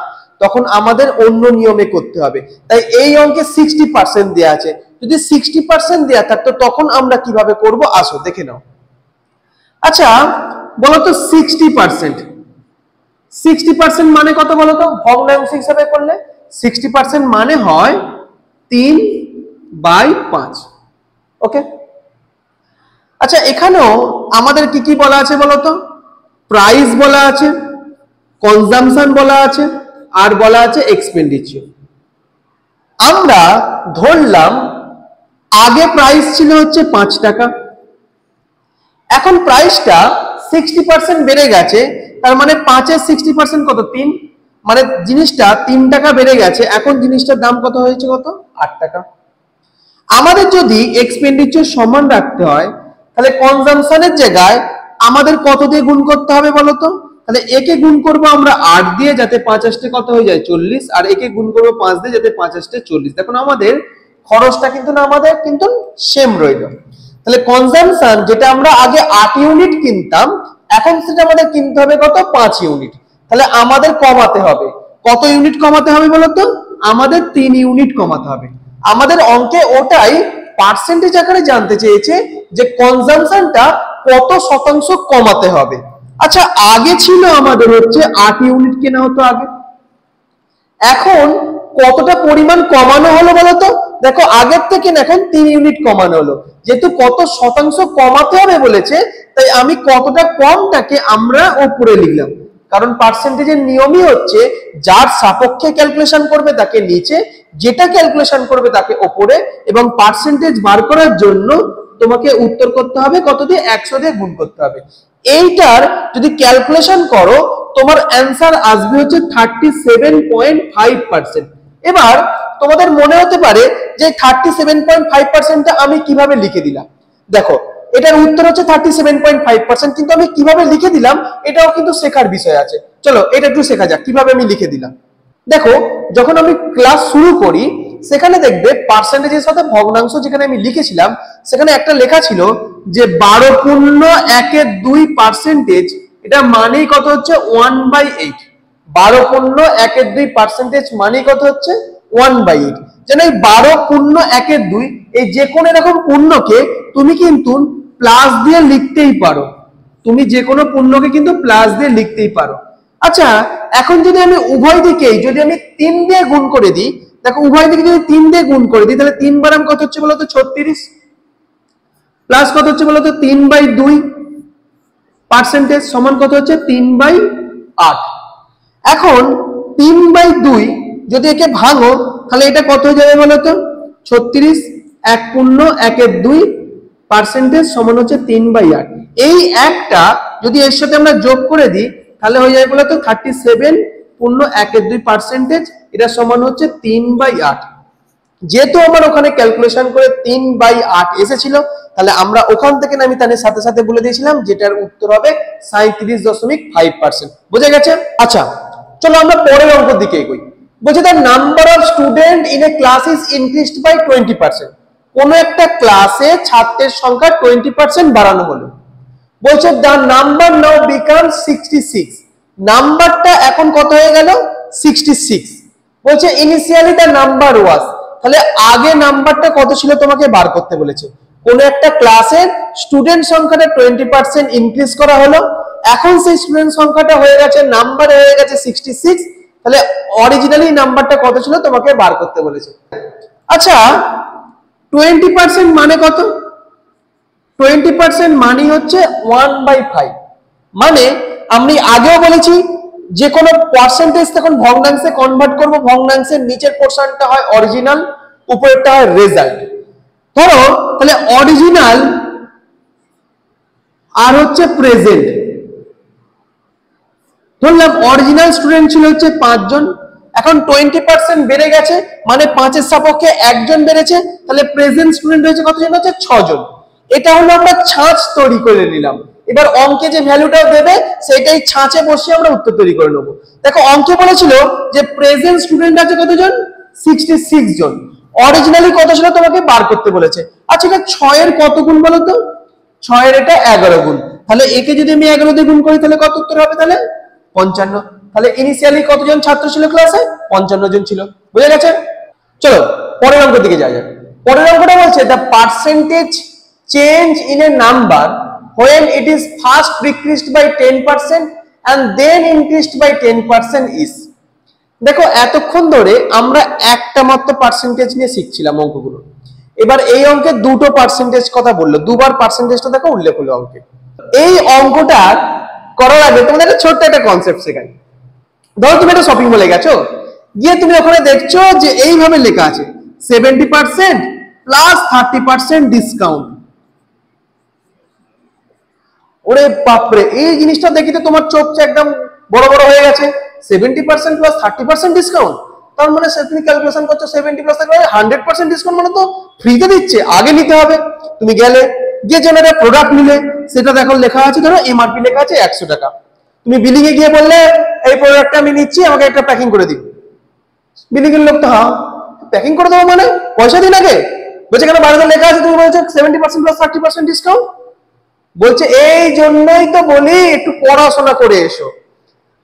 Speaker 1: তখন আমাদের অন্য নিয়মে করতে হবে। তাই এই অঙ্কে 60% দেওয়া আছে, যদি 60% দেওয়া থাকতো তখন আমরা কিভাবে করব আসো দেখে নাও। আচ্ছা বলতো 60% মানে কত বলতো? ভগ্নাংশ হিসাবে করলে 60% মানে হয় 3/5। ওকে, আচ্ছা এখানেও আমাদের কি কি বলা আছে বলতো? প্রাইস বলা আছে, কনজাম্পশন বলা আছে, আর বলা আছে এক্সপেন্ডিচার। আমরা ধরলাম আগে প্রাইস ছিল হচ্ছে 5 টাকা, এখন প্রাইসটা 60% বেড়ে গেছে, তার মানে 5 এর 60% কত? 3, মানে জিনিসটা 3 টাকা বেড়ে গেছে, এখন জিনিসটার দাম কত হয়েছে? কত? 8 টাকা। আমাদের যদি এক্সপেন্ডিচার সমান রাখতে হয় তাহলে কনজাম্পশনের জায়গায় আমাদের কত দিয়ে গুণ করতে হবে বলতো? তাহলে একে গুণ করব আমরা 8 দিয়ে যাতে 5 কত হয়ে যায় 40, আর একে গুণ করব 5 দিয়ে যাতে 5 40। দেখুন আমাদের খরচটা কিন্তু না আমাদের কিন্তু সেম রইল। তাহলে কনজাম্পশন যেটা আমরা আগে 8 ইউনিট কিনতাম এখন সেটা আমাদের কিনতে হবে কত? 5 ইউনিট। তাহলে আমাদের কমাতে হবে কত ইউনিট কমাতে হবে বলতো? আমাদের 3 ইউনিট কমাতে হবে। আমাদের অঙ্কে ওটাই পার্সেন্টেজ আকারে জানতে চেয়েছে যে কনজাম্পশনটা কত শতাংশ কমাতে হবে। আচ্ছা আগে ছিল আমাদের হচ্ছে 8 ইউনিট কেনা হতো আগে, এখন কতটা পরিমাণ কমানো হলো বলতো? দেখো আগের থেকে এখন 3 ইউনিট কমানো হলো, যেহেতু কত শতাংশ কমাতে হবে বলেছে তাই আমি কতটা কমটাকে আমরা উপরে লিখলাম, কারণ পার্সেন্টেজের নিয়মই হচ্ছে যার সাপেক্ষে ক্যালকুলেশন করবে তাকে নিচে, যেটা ক্যালকুলেশন করবে তাকে উপরে, এবং পার্সেন্টেজ বার করার জন্য তোমাকে উত্তর করতে হবে কত দিয়ে? 100 দিয়ে গুণ করতে হবে। এইটার যদি ক্যালকুলেশন করো তোমার অ্যান্সার আসবে হচ্ছে 37.5%। এবার তোমাদের মনে হতে পারে যে 37.5%টা আমি কিভাবে লিখে দিলাম। দেখো এটার উত্তর হচ্ছে 37.5%। কিন্তু আমি কিভাবে লিখে দিলাম এটাও কিন্তু শেখার বিষয় আছে। চলো এটা একটু শেখা যাক কিভাবে আমি লিখে দিলাম। দেখো যখন আমি ক্লাস শুরু করি সেখানে দেখবে পার্সেন্টেজের সাথে ভগ্নাংশ যেখানে আমি লিখেছিলাম সেখানে একটা লেখা ছিল যে 12.1/2%, এটা মানেই কত হচ্ছে 1/8। 12.1/2% মানেই কত হচ্ছে 1/8। যেন এই 12.1/2 এই যে কোনো এরকম পূর্ণকে তুমি কিন্তু প্লাস দিয়ে লিখতেই পারো, তুমি যে কোনো পূর্ণকে কিন্তু প্লাস দিয়ে লিখতেই পারো। আচ্ছা এখন যদি আমি উভয় দিকেই যদি আমি 3 দিয়ে গুণ করে দিই, দেখো উভয় দিকে যদি 3 দিয়ে গুণ করে দিই তাহলে 3 বারাম কত হচ্ছে বলতো 36, প্লাস কত হচ্ছে বলতো 3/2% সমান কত হচ্ছে 3/8। এখন 3/2 যদি একে ভাঙো তাহলে এটা কত হয়ে যাবে বলতো 36 1.1/2% সমান হচ্ছে 3/8। এই একটা যদি এর সাথে আমরা যোগ করে দিই তাহলে হয়ে যাবে বলতো 37.1/2%, এটা সমান হচ্ছে 3/8। যেহেতু আমার ওখানে ক্যালকুলেশন করে 3/8 এসেছিল তাহলে আমরা ওখান থেকে আমি তাদের সাথে সাথে বলে দিয়েছিলাম যেটার উত্তর হবে 37.5%। বুঝে গেছে? আচ্ছা চলো আমরা পরের অঙ্কের দিকে এগোই। বলছে the number of student in a class is increased by 20%। কোন একটা ক্লাসে ছাত্রের সংখ্যা 20% বাড়ানো হলো। বলছে দ্য নাম্বার নাও বিকাম 66, নাম্বারটা এখন কত হয়ে গেল 66। বলছে ইনিশিয়ালি দ্য নাম্বার ওয়াজ, তাহলে আগে নাম্বারটা কত ছিল তোমাকে বার করতে বলেছে। কোন একটা ক্লাসের স্টুডেন্ট সংখ্যাটা 20% ইনক্রিজ করা হলো, এখন সেই স্টুডেন্ট সংখ্যাটা হয়ে গেছে নাম্বার হয়ে গেছে 66, তাহলে অরিজিনালি নাম্বারটা কত ছিল তোমাকে বার করতে বলেছে। আচ্ছা 20% মানে কত? 20% মানে হচ্ছে 1/5। মানে আমি আগেও বলেছি যে কোনো পার্সেন্টেজ তখন ভগ্নাংশে কনভার্ট করব, ভগ্নাংশের নিচের পোরশনটা হয় অরিজিনাল, উপরেরটা হয় রেজাল্ট। ধরো তাহলে অরিজিনাল আর হচ্ছে প্রেজেন্ট, ধরলাম অরিজিনাল স্টুডেন্ট ছিল হচ্ছে 5 জন, এখন 20% বেড়ে গেছে মানে 5 এর সাপেক্ষে একজন বেড়েছে, তাহলে প্রেজেন্ট স্টুডেন্ট হয়েছে কতজন? হচ্ছে 6 জন। এটা হলো আমরা ছাঁচ তৈরি করে নিলাম। এবার অঙ্কে যে ভ্যালুটাও দেবে সেটাই ছাঁচে বসিয়ে আমরা উত্তর তৈরি করে নেব। দেখো অঙ্কে বলেছিল যে প্রেজেন্ট স্টুডেন্ট আছে কতজন? 66 জন। অরিজিনালি কত ছিল তোমাকে বার করতে বলেছে। আচ্ছা এটা 6 এর কত গুণ বলো তো? 6 এর এটা 11 গুণ। তাহলে একে যদি আমি 11 দিয়ে গুণ করি তাহলে কত উত্তর হবে? তাহলে 55। তাহলে ইনিশিয়ালি কতজন ছাত্র ছিল ক্লাসে? 55 জন ছিল। বুঝে গেছে? চলো পরের অঙ্কের দিকে যাওয়া যাক। পরের অঙ্কটা বলছে the percentage change in a number when it is first decreased by 10% and then increased by 10% is। দেখো এতক্ষণ ধরে আমরা একটা মাত্র পার্সেন্টেজ নিয়ে শিখছিলাম অঙ্কগুলো। এবার এই অঙ্কে দুটো পার্সেন্টেজ কথা বললো, দুবার পার্সেন্টেজটা দেখো উল্লেখ হলো অঙ্কে। এই অঙ্কটা করার আগে তোমাদের একটা ছোট্ট একটা কনসেপ্ট শেখাই। ধরো তুমি একটা শপিং মলে গেছো, গিয়ে তুমি ওখানে দেখছো যে এইভাবে লেখা আছে 70% প্লাস 30% ডিসকাউন্ট। ওরে বাপরে, এই জিনিসটা দেখি তো তোমার চোখ একদম বড় বড় হয়ে গেছে। 70% প্লাস 30% ডিসকাউন্ট, তার মানে তুমি ক্যালকুলেশন করছো 70 প্লাস 100% ডিসকাউন্ট মানে তো ফ্রিতে দিচ্ছে, আগে নিতে হবে। তুমি গেলে গিয়ে যেন একটা প্রোডাক্ট নিলে, সেটা দেখো লেখা আছে ধরো এমআরপি লেখা আছে 100 টাকা। তুমি বিলিং এ গিয়ে বললে এই প্রোডাক্টটা আমি নিচ্ছি, আমাকে একটা প্যাকিং করে দিন। বিলিং এর লোক তো হ্যাঁ প্যাকিং করে দেবো মানে পয়সা দিন আগে। বলছে কেন বাইরে লেখা আছে, তুমি বলছো 70% প্লাস 30% ডিসকাউন্ট। বলছে এই জন্যই তো বলি একটু পড়াশোনা করে এসো,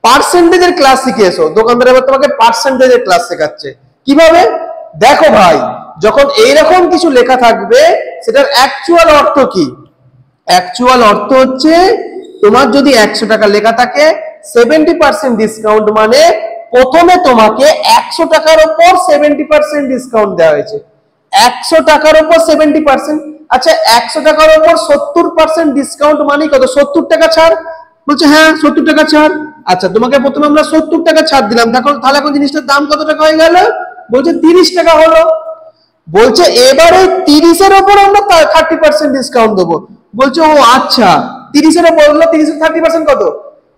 Speaker 1: পার্সেন্টেজের ক্লাস শিখে এসো। দোকানদার এবার তোমাকে পার্সেন্টেজের ক্লাস শেখাচ্ছে কিভাবে। দেখো ভাই, যখন এইরকম কিছু লেখা থাকবে সেটার অ্যাকচুয়াল অর্থ কি? অ্যাকচুয়াল অর্থ হচ্ছে তোমার যদি 100 টাকা লেখা থাকে 70% ডিসকাউন্ট মানে প্রথমে তোমাকে 100 টাকার উপর 70% ডিসকাউন্ট দেওয়া হয়েছে। 100 টাকার উপর 70%। আচ্ছা 100 টাকার উপর 70% ডিসকাউন্ট মানে কত? 70 টাকা ছাড়। বলছে হ্যাঁ 70 টাকা ছাড়। আচ্ছা তোমাকে প্রথমে আমরা 70 টাকা ছাড় দিলাম, তাহলে এখন জিনিসটার দাম কত টাকা হয়ে গেল? বলছে 30 টাকা হলো। বলছে এবারে 30 এর উপর আমরা 30% ডিসকাউন্ট দেবো। বলছে ও আচ্ছা 30 এর উপর হলো, 30 এর 30% কত?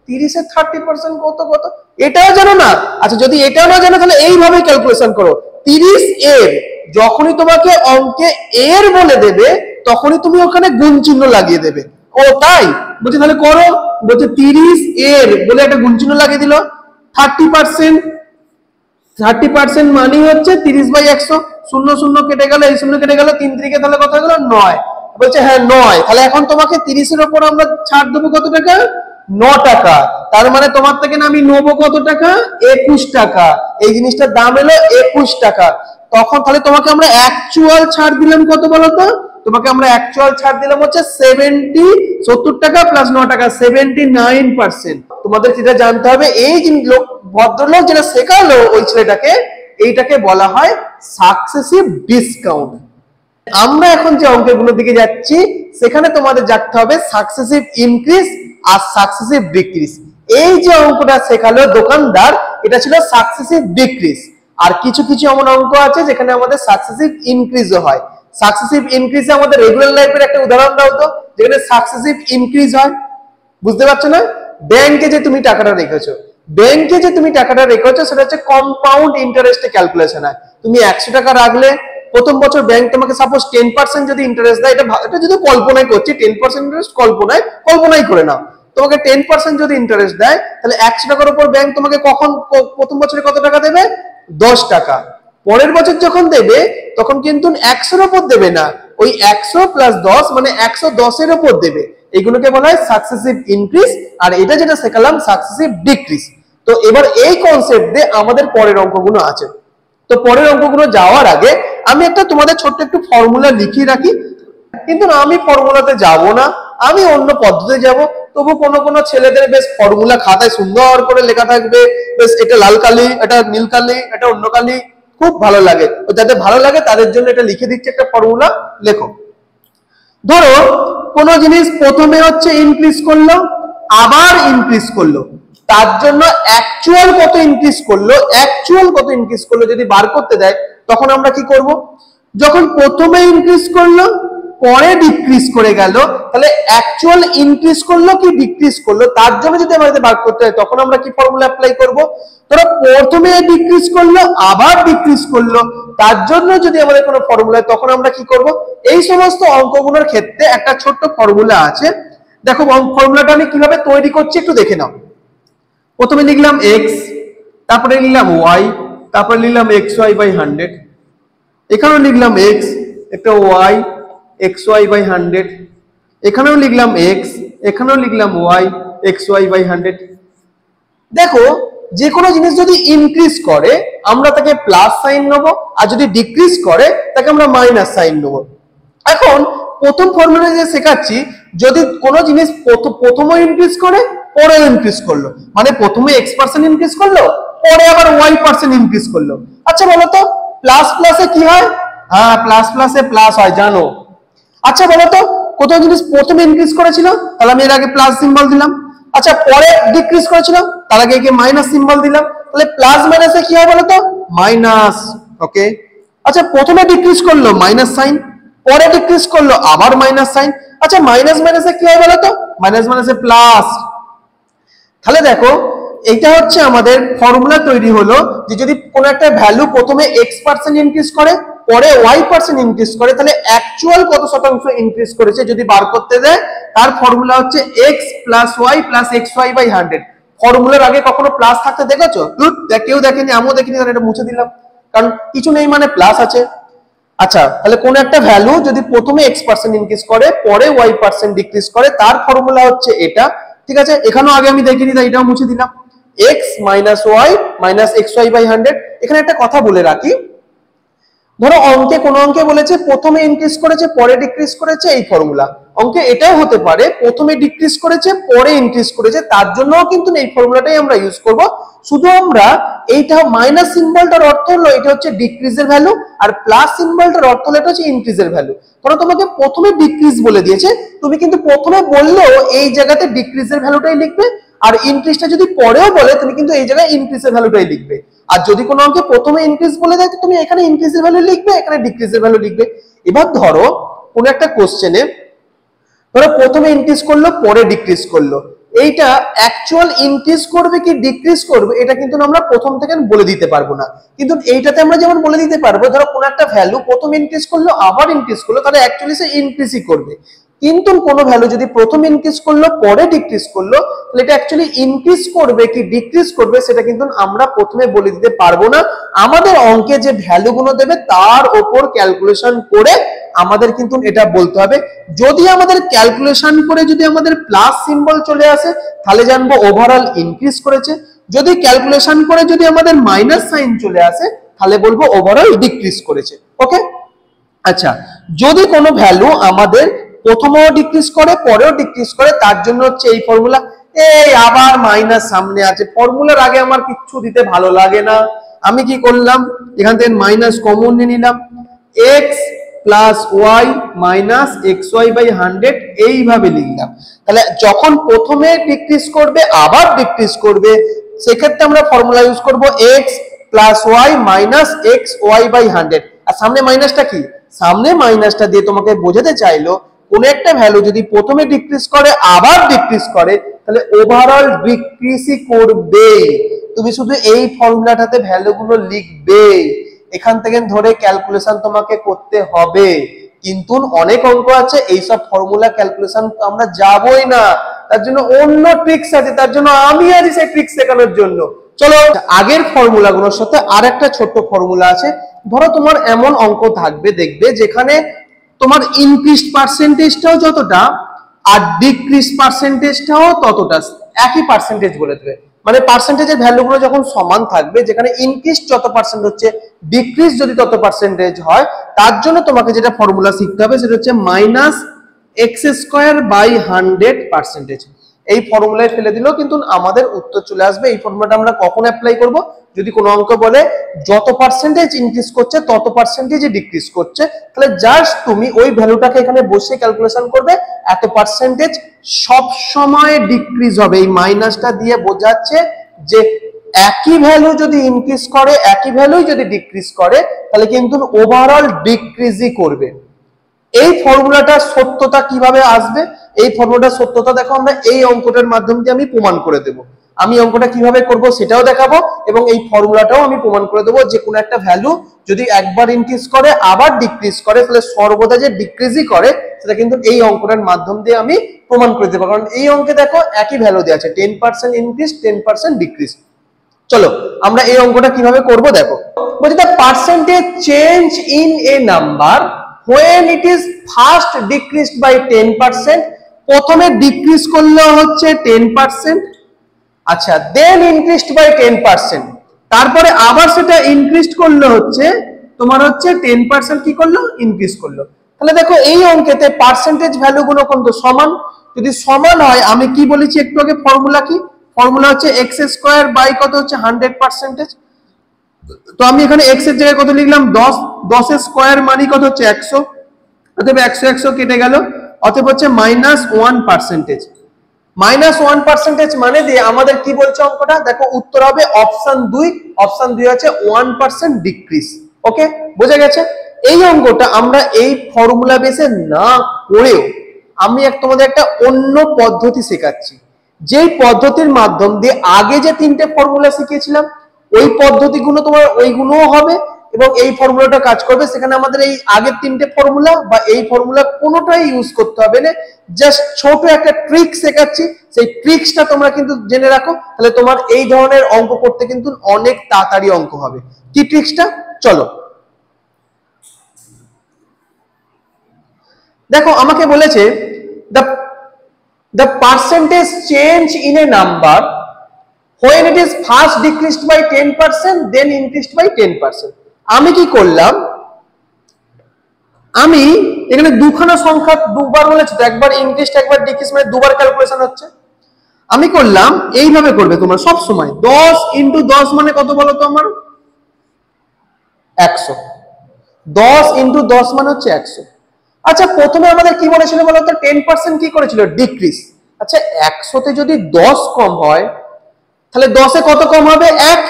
Speaker 1: 30 এর 30% কত কত এটাও জানো না? আচ্ছা যদি এটাও না জানো তাহলে এইভাবে ক্যালকুলেশন করো। 30 এর যখনই তোমাকে অঙ্কে এর বলে দেবে তখনই তুমি ওখানে গুণ চিহ্ন লাগিয়ে দেবে। ও তাই বলছে, তাহলে করো। বলছে 30 এর বলে একটা গুণ চিহ্ন লাগিয়ে দিল। 30%, 30% মানে হচ্ছে 30/100, 0 0 কেটে গেল, এই 0 কেটে গেল, 3 3 তাহলে কত হয়ে গেল 9। বলছে হ্যাঁ 9। তাহলে এখন তোমাকে 30 এর উপর আমরা ছাড় দেবো কত টাকা? 9 টাকা। তার মানে তোমার থেকে না আমি নেবো কত টাকা? 21 টাকা। এই জিনিসটার দাম এলো 21 টাকা। তখন তাহলে তোমাকে আমরা অ্যাকচুয়াল ছাড় দিলাম কত বলো তো? তোমাকে আমরা অ্যাকচুয়াল ছাড় দিলাম হচ্ছে 70 টাকা প্লাস 9 টাকা, 79%। তোমাদের যেটা জানতে হবে, এই যে ভদ্রলোক যেটা শেখালো ওই ছেলেটাকে, এইটাকে বলা হয় সাকসেসিভ ডিসকাউন্ট। আমরা এখন যে অঙ্কগুলোর দিকে যাচ্ছি সেখানে তোমাদের জানতে হবে সাকসেসিভ ইনক্রিজ আর সাকসেসিভ ডিক্রিজ। এই যে অঙ্কটা শেখালো দোকানদার, এটা ছিল সাকসেসিভ ডিক্রিজ। আর কিছু কিছু এমন অঙ্ক আছে যেখানে আমাদের সাকসেসিভ ইনক্রিজও হয়। সাকসেসিভ ইনক্রিজে আমাদের রেগুলার লাইফের একটা উদাহরণ দাও তো, যেখানে সাকসেসিভ ইনক্রিজ হয়। বুঝতে পারছো না? ব্যাংকে যে তুমি টাকাটা রেখেছো, ব্যাংকে যে তুমি টাকাটা রেখেছো সেটা হচ্ছে কম্পাউন্ড ইন্টারেস্টে ক্যালকুলেশন হয়। তুমি 100 টাকা রাখলে, প্রথম বছর ব্যাংক তোমাকে সাপোজ 10% যদি ইন্টারেস্ট দেয়, এটা যদি কল্পনাই করছি 10% ইন্টারেস্ট কল্পনাই করে নাও, তোমাকে 10% যদি ইন্টারেস্ট দেয়, তাহলে 100 টাকার উপর ব্যাংক তোমাকে কখন প্রথম বছরে কত টাকা দেবে? 10 টাকা। পরের বছর যখন দেবে তখন কিন্তু 100 এর উপর দেবে না, ওই 100 প্লাস 10 মানে 110 এর উপর দেবে। এইগুলোকে বলা হয় সাকসেসিভ ইনক্রিজ, আর এটা যেটা শেখালাম সাকসেসিভ ডিক্রিজ। তো এবার এই কনসেপ্ট দিয়ে আমাদের পরের অঙ্কগুলো আছে। তো পরের অঙ্কগুলো যাওয়ার আগে আমি একটা তোমাদের ছোট্ট একটু ফর্মুলা লিখিয়ে রাখি, কিন্তু আমি ফর্মুলাতে যাব না, আমি অন্য পদ্ধতিতে যাব। তবু কোনো কোনো ছেলেদের বেশ ফর্মুলা খাতায় সুন্দর করে লেখা থাকবে, বেশ এটা লাল কালি, এটা নীল কালি, এটা অন্য কালি, খুব ভালো লাগে। যাদের ভালো লাগে তাদের জন্য এটা লিখে দিচ্ছি একটা ফর্মুলা, লেখো। ধরো কোন জিনিস প্রথমে হচ্ছে ইনক্রিজ করলো, আবার ইনক্রিজ করলো, তার জন্য অ্যাকচুয়াল কত ইনক্রিজ করলো যদি বার করতে দেয়, তখন আমরা কি করব? যখন প্রথমে ইনক্রিজ করলো পরে ডিক্রিজ করে গেল, তাহলে অ্যাকচুয়াল ইনক্রিজ করলো কি ডিক্রিজ করলো তার জন্য যদি আমাদের বার করতে হয়, তখন আমরা কি ফর্মুলা অ্যাপ্লাই করব? ধরো প্রথমে ডিক্রিজ করলো আবার ডিক্রিজ করলো, তার জন্য যদি আমাদের কোনো ফর্মুলা, তখন আমরা কি করব? এই সমস্ত অঙ্কগুলোর ক্ষেত্রে একটা ছোট্ট ফর্মুলা আছে। দেখো ফর্মুলাটা আমি কিভাবে তৈরি করছি একটু দেখে নাও। প্রথমে লিখলাম x, তারপরে লিখলাম y, তারপরে লিখলাম xy/100, এখানেও লিখলাম x, একটা y, xy/100, এখানেও লিখলাম x, এখানেও লিখলাম y, xy/100। দেখো যে কোনো জিনিস যদি ইনক্রিজ করে আমরা তাকে প্লাস সাইন নেবো, আর যদি ডিক্রিজ করে তাকে আমরা মাইনাস সাইন নেবো। এখন প্রথম ফর্মুলা যে শেখাচ্ছি, যদি কোনো জিনিস প্রথমে ইনক্রিজ করে পরে ইনক্রিজ করলো, মানে প্রথমে x% ইনক্রিজ করলো পরে আবার y% ইনক্রিজ করলো। আচ্ছা বলো তো প্লাস প্লাসে কি হয়? হ্যাঁ প্লাস প্লাসে প্লাস হয়, জানো। আচ্ছা বলো তো কোথাও জিনিস প্রথমে ইনক্রিজ করেছিল, তাহলে আমি এর আগে প্লাস সিম্বল দিলাম। আচ্ছা পরে ডিক্রিজ করেছিল, তার আগে একে মাইনাস সিম্বল দিলাম। তাহলে প্লাস মাইনাসে কি হয় বলো তো? মাইনাস। ওকে। আচ্ছা প্রথমে ডিক্রিজ করলো মাইনাস সাইন, পরে ডিক্রিজ করলো আবার মাইনাস সাইন। আচ্ছা মাইনাস মাইনাসে কি হয় বলো তো? মাইনাস মাইনাসে প্লাস। তাহলে দেখো এইটা হচ্ছে আমাদের ফর্মুলা তৈরি হলো, যে যদি কোনো একটা ভ্যালু প্রথমে x% ইনক্রিজ করে পরে y% ইনক্রিজ করে, তাহলে অ্যাকচুয়াল কত শতাংশ ইনক্রিজ করেছে যদি বার করতে দেয়, তার ফর্মুলা হচ্ছে x plus y plus xy/100। ফর্মুলার আগে কখনো প্লাস থাকতে দেখেছো? কেউ দেখেনি, আমিও দেখিনি, এটা মুছে দিলাম, কারণ কিছু নেই মানে প্লাস আছে। আচ্ছা তাহলে কোন একটা ভ্যালু যদি প্রথমে x% ইনক্রিজ করে পরে y% ডিক্রিজ করে, তার ফর্মুলা হচ্ছে এটা। ঠিক আছে, এখানেও আগে আমি দেখিনি তাই এটাও মুছে দিলাম, x minus y minus xy/100। এখানে একটা কথা বলে রাখি, ধরো অঙ্কে কোন অঙ্কে বলেছে প্রথমে ইনক্রিজ করেছে পরে ডিক্রিজ করেছে, এই ফর্মুলা। অঙ্কে এটাও হতে পারে প্রথমে ডিক্রিজ করেছে পরে ইনক্রিজ করেছে, তার জন্যও কিন্তু এই ফর্মুলাটাই আমরা ইউজ করব। শুধু আমরা এইটা মাইনাস সিম্বলটার অর্থ হলো এটা হচ্ছে ডিক্রিজের ভ্যালু, আর প্লাস সিম্বলটার অর্থ হলো এটা হচ্ছে ইনক্রিজের ভ্যালু। কারণ তোমাকে প্রথমে ডিক্রিজ বলে দিয়েছে, তুমি কিন্তু প্রথমে বললেও এই জায়গাতে ডিক্রিজের ভ্যালুটাই লিখবে, আর ইনক্রিজটা যদি পরেও বলে তুমি কিন্তু এই জায়গায় ইনক্রিজের ভ্যালুটাই লিখবে। আর যদি কোনো অঙ্কে প্রথমে ইনক্রিজ বলে দেয়, তুমি এখানে ইনক্রিজের ভ্যালু লিখবে, এখানে ডিক্রিজের ভ্যালু লিখবে। এবার ধরো কোন একটা কোশ্চেনে ধরো প্রথমে ইনক্রিজ করলো পরে ডিক্রিজ করলো, এইটা অ্যাকচুয়াল ইনক্রিজ করবে কি ডিক্রিজ করবে এটা কিন্তু আমরা প্রথম থেকে বলে দিতে পারবো না, কিন্তু এইটাতে আমরা যেমন বলে দিতে পারবো ধরো কোন একটা ভ্যালু প্রথম ইনক্রিজ করলো আবার ইনক্রিজ করলো তাহলে অ্যাকচুয়ালি সে ইনক্রিজই করবে, কিন্তু কোনো ভ্যালু যদি প্রথম ইনক্রিজ করলো পরে ডিক্রিজ করলো তাহলে এটা অ্যাকচুয়ালি ইনক্রিজ করবে কি ডিক্রিজ করবে সেটা কিন্তু আমরা প্রথমে বলে দিতে পারবো না। আমাদের অঙ্কে যে ভ্যালুগুলো দেবে তার উপর ক্যালকুলেশন করে আমাদের কিন্তু এটা বলতে হবে। যদি আমাদের ক্যালকুলেশন করে যদি আমাদের প্লাস সিম্বল চলে আসে তাহলে জানবো ওভারঅল ইনক্রিজ করেছে, যদি ক্যালকুলেশন করে যদি আমাদের মাইনাস সাইন চলে আসে তাহলে বলবো ওভারঅল ডিক্রিজ করেছে। ওকে, আচ্ছা যদি কোনো ভ্যালু আমাদের প্রথমেও ডিক্রিজ করে পরেও ডিক্রিজ করে তার জন্য হচ্ছে এই ফর্মুলা। এই আবার মাইনাস সামনে আছে, ফর্মুলার আগে আমার কিচ্ছু দিতে ভালো লাগে না, আমি কি করলাম এখান থেকে মাইনাস কমন নিয়ে নিলাম, x plus y minus x y by 100 এইভাবে লিখলাম। তাহলে যখন প্রথমে ডিক্রিজ করবে আবার ডিক্রিজ করবে সেক্ষেত্রে আমরা ফর্মুলা ইউজ করব x plus y minus x y by 100। আর সামনে মাইনাসটা কি, সামনে মাইনাসটা দিয়ে তোমাকে বোঝাতে চাইলো কোন একটা ভ্যালু যদি প্রথমে ডিক্রিজ করে আবার ডিক্রিজ করে তাহলে ওভারঅল ডিক্রিজই করবে। তুমি শুধু এই ফর্মুলাটাতে ভ্যালুগুলো লিখবে, এখান থেকে ধরে ক্যালকুলেশন তোমাকে করতে হবে, কিন্তু অনেক অঙ্ক আছে এইসব ফর্মুলা ক্যালকুলেশন আমরা যাবই না, তার জন্য অন্য ট্রিক্স আছে, তার জন্য আমি আছি সেই ট্রিক্স শেখানোর জন্য। চলো আগের ফর্মুলাগুলোর সাথে আরেকটা ছোট্ট ফর্মুলা আছে। ধরো তোমার এমন অঙ্ক থাকবে দেখবে যেখানে তোমার ইনক্রিজ পার্সেন্টেজটাও যতটা আর ডিক্রিজ পার্সেন্টেজটাও ততটা, একই পার্সেন্টেজ বলে দেবে, মানে পার্সেন্টেজের ভ্যালুগুলো যখন সমান থাকবে যেখানে ইনক্রিজ যত পার্সেন্ট হচ্ছে ডিক্রিজ যদি তত পার্সেন্টেজ হয় তার জন্য তোমাকে যেটা ফর্মুলা শিখতে হবে সেটা হচ্ছে মাইনাস এক্স স্কোয়ার বাই 100%। এই ফর্মুলায় ফেলে দিলেও কিন্তু আমাদের উত্তর চলে আসবে। এই ফর্মুলাটা আমরা কখন অ্যাপ্লাই করব, যদি কোনো অঙ্ক বলে যত পার্সেন্টেজ ইনক্রিজ করছে তত পার্সেন্টেজই ডিক্রিজ করছে, তাহলে জাস্ট তুমি ওই ভ্যালুটাকে এখানে বসে ক্যালকুলেশন করবে, এত পার্সেন্টেজ সব সময় ডিক্রিজ হবে। এই মাইনাসটা দিয়ে বোঝাচ্ছে যে একই ভ্যালু যদি ইনক্রিজ করে একই ভ্যালু যদি ডিক্রিজ করে তাহলে কিন্তু ওভারঅল ডিক্রিজই করবে। এই ফর্মুলাটার সত্যতা কিভাবে আসবে, এই ফর্মুলাটার সত্যতা দেখো আমরা এই অঙ্কটার মাধ্যম দিয়ে আমি প্রমাণ করে দেব। আমি অঙ্কটা কিভাবে করব সেটাও দেখাবো এবং এই ফর্মুলাটাও আমি প্রমাণ করে দেবো যে কোনো একটা ভ্যালু যদি একবার ইনক্রিজ করে আবার ডিক্রিজ করে তাহলে সর্বদা যে ডিক্রিজই করে সেটা কিন্তু এই অঙ্কটার মাধ্যম দিয়ে আমি প্রমাণ করে দেবো। কারণ এই অঙ্কে দেখো একই ভ্যালু দেওয়া আছে 10% ইনক্রিজ 10% ডিক্রিজ। চলো আমরা এই অঙ্কটা কিভাবে করব দেখো, বলছি the percentage change in a number when it is first decreased by 10%, প্রথমে ডিক্রিজ করলে হচ্ছে 10%, আচ্ছা দেন ইনক্রিজড বাই 10%, তারপরে আবার সেটা ইনক্রিজ করলে হচ্ছে তোমার হচ্ছে 10% কি করলো ইনক্রিজ করলো। তাহলে দেখো এই অঙ্কেতে পার্সেন্টেজ ভ্যালুগুলো কিন্তু সমান, যদি সমান হয় আমি কি বলেছি একটু আগে ফর্মুলা কি, ফর্মুলা হচ্ছে এক্স স্কোয়ার বাই কত হচ্ছে 100%। তো আমি এখানে এক্স এর জায়গায় কত লিখলাম 10, 10 এর স্কোয়ার মানে কত হচ্ছে 100, অতএব 100 100 কেটে গেল, অতএব হচ্ছে -1%। -1% মানে দিয়ে আমাদের কি বলছে অঙ্কটা দেখো, উত্তর হবে অপশন 2, অপশন 2 আছে 1% ডিক্রিজ। ওকে বোঝা গেছে। এই অঙ্কটা আমরা এই ফর্মুলা বেসে না করেও আমি তোমাদের একটা অন্য পদ্ধতি শেখাচ্ছি, যেই পদ্ধতির মাধ্যম দিয়ে আগে যে তিনটে ফর্মুলা শিখিয়েছিলাম ওই পদ্ধতিগুলো তোমার ওইগুলোও হবে এবং এই ফর্মুলাটা কাজ করবে। সেখানে আমাদের এই আগের তিনটে ফর্মুলা বা এই ফর্মুলা কোনোটাই ইউজ করতে হবে না, জাস্ট ছোট একটা ট্রিক শেখাচ্ছি, সেই ট্রিক্সটা তোমরা কিন্তু জেনে রাখো, তাহলে তোমার এই ধরনের অঙ্ক করতে কিন্তু অনেক তাড়াতাড়ি অঙ্ক হবে। কি ট্রিক্সটা চলো দেখো, আমাকে বলেছে the percentage change in a number when it is first decreased by 10% then increased by 10%। আমি কি করলাম, আমি এখানে দুখানা সংখ্যা দুবার বলেছি তো, একবার ইনক্রিজড একবার ডিক্রিজ, মানে দুবার ক্যালকুলেশন হচ্ছে। আমি করলাম এইভাবে করবে তোমরা সব সময়, 10 × 10 মানে কত বলো তো আমার 100, 10 × 10 মানে হচ্ছে 100। আচ্ছা প্রথমে আমাদের কি বলেছিল বলো তো, 10% কি করেছিল ডিক্রিজ। আচ্ছা 100 তে যদি 10 কম হয় তাহলে 10 এ কত কম হবে 1,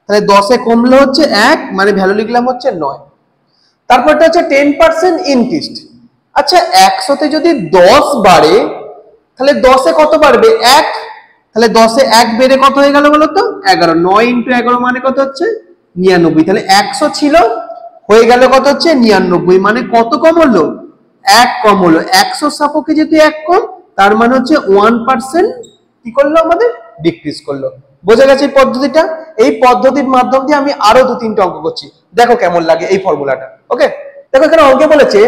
Speaker 1: তাহলে 10 এ কমলে হচ্ছে 1 মানে ভ্যালু লিখলাম হচ্ছে 9। তারপরটা হচ্ছে 10% ইনক্রিজড। আচ্ছা 100 তে যদি 10 বাড়ে তাহলে 10 এ কত বাড়বে 1, তাহলে 10 এ 1 বেড়ে কত হয়ে গেল বলো তো 11, 9 × 11 মানে কত হচ্ছে 99, তাহলে 100 ছিল হয়ে গেল কত হচ্ছে 99, মানে কত কম হলো 1 কম হলো, 100 সাপোকে যেহেতু 1 কম তার মানে হচ্ছে 1% কি করলো আমাদের ডিক্রিজ করলো। বোঝা গেছে এই পদ্ধতিটা? এই পদ্ধতির মাধ্যম দিয়ে আমি আরো 2-3টা অঙ্ক করছি, দেখো কেমন লাগে এই ফর্মুলাটা। ওকে, দেখো এখানে অঙ্কে বলেছে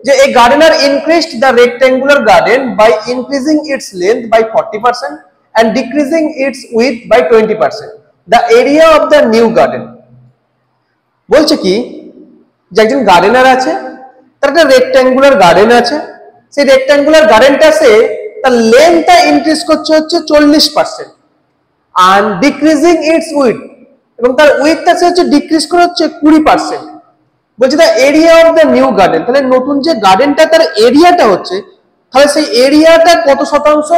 Speaker 1: যে a gardener increased the rectangular garden by increasing its length by 40% and decreasing its width by 20%. The area of the new garden. বলছে কি যে একজন গার্ডেনার আছে, তার একটা রেক্ট্যাঙ্গুলার গার্ডেন আছে, সেই রেক্ট্যাঙ্গুলার গার্ডেনটা সে তার লেন্থটা ইনক্রিজ করছে হচ্ছে 40% and decreasing its width, এবং তার উইথটা সে হচ্ছে ডিক্রিজ করে হচ্ছে 20%। বলছে the area of the new garden, তাহলে নতুন যে গার্ডেনটা তার এরিয়াটা হচ্ছে, তাহলে সেই এরিয়াটা কত শতাংশ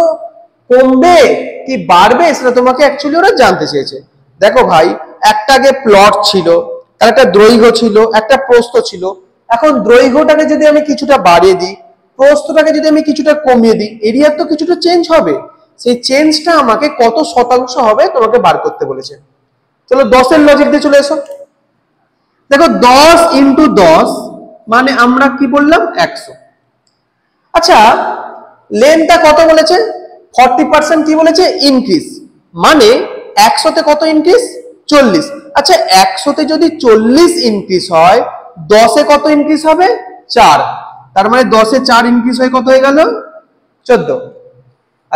Speaker 1: কমবে কি বাড়বে সেটা তোমাকে অ্যাকচুয়ালি ওরা জানতে চেয়েছে। দেখো ভাই, একটা আগে প্লট ছিল, তার একটা দৈর্ঘ্য ছিল, একটা প্রস্থ ছিল, এখন দৈর্ঘ্যটাকে যদি আমি কিছুটা বাড়িয়ে দিই, প্রস্থটাকে যদি আমি কিছুটা কমিয়ে দিই, এরিয়ার তো কিছুটা চেঞ্জ হবে, সেই চেঞ্জটা আমাকে কত শতাংশ হবে তোমাকে বার করতে বলেছে। চলো 10 এর লজিক দিয়ে চলে এসো। দেখো 10 × 10 মানে আমরা কি বললাম 100। আচ্ছা লেন্থটা কত বলেছে 40% কি বলেছে ইনক্রিজ, মানে 100 তে কত ইনক্রিজ 40। আচ্ছা 100 তে যদি 40 ইনক্রিজ হয় 10 এ কত ইনক্রিজ হবে 4, তার মানে 10 এ 4 ইনক্রিজ হয়ে কত হয়ে গেল 14।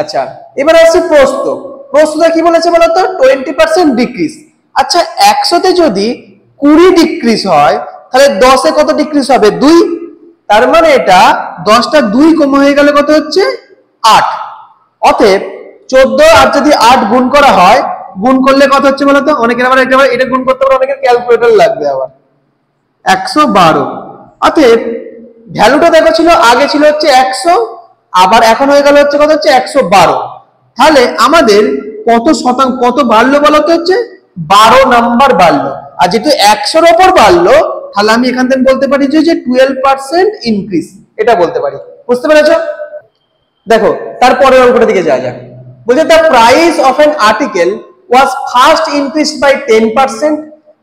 Speaker 1: আচ্ছা এবার আসছে প্রস্থ, প্রস্থটা কি বলেছে বলো তো 20% ডিক্রিজ। আচ্ছা 100 তে যদি 20 ডিক্রিজ হয় তাহলে 10 এ কত ডিক্রিজ হবে 2, তার মানে এটা 10টা 2 কম হয়ে গেলে কত হচ্ছে 8। অতএব 14 আর যদি 8 গুণ করা হয়, গুণ করলে কত হচ্ছে বলো তো, অনেকের আবার এটা গুণ করতে পারে, অনেকের ক্যালকুলেটর লাগবে আবার 112। অতএব ভ্যালুটা দেখো ছিল আগে ছিল হচ্ছে 100, আবার এখন হয়ে গেল হচ্ছে কত হচ্ছে 112। তাহলে আমাদের কত শতাংশ কত বাড়লো বলতো হচ্ছে 12 নাম্বার বাড়লো, আর যেহেতু 100 এর উপর বাড়লো তাহলে আমি এখান থেকে বলতে পারি যে 12% ইনক্রিজ, এটা বলতে পারি। বুঝতে পেরেছো? দেখো তারপরের অঙ্কটা দিকে যাওয়া যাক। বলছে the price of an article was first increased by 10%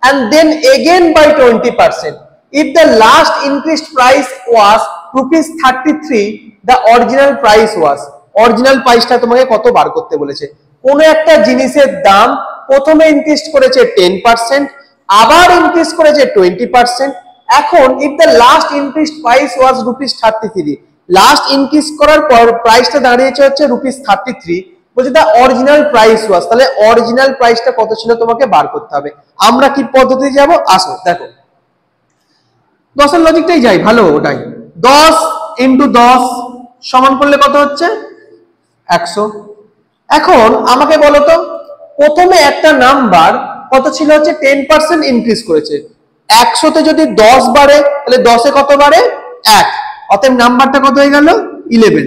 Speaker 1: and then again by 20%. If the last increased price was rupees 33, the original price was, original প্রাইসটা তোমাকে কত বার করতে বলেছে। কোন একটা জিনিসের দাম প্রথমে ইনক্রিজ করেছে 10%, আবার ইনক্রিজ করেছে 20%। এখন if the last increased price was rupees 33, last increase করার পর প্রাইসটা দাঁড়িয়েছে হচ্ছে rupees 33, বলছে the original price was, তাহলে অরিজিনাল প্রাইসটা কত ছিল তোমাকে বার করতে হবে। আমরা কি পদ্ধতি যাব আসো দেখো, 10 এর লজিকটাই যাই ভালো, ওটাই 10 × 10 সমান করলে কত হচ্ছে 100। এখন আমাকে বলো তো প্রথমে একটা নাম্বার কত ছিল হচ্ছে 10% ইনক্রিজ করেছে, 100 তে যদি 10 বাড়ে তাহলে 10 এ কত বাড়ে 1, অতএব নাম্বারটা কত হয়ে গেল 11।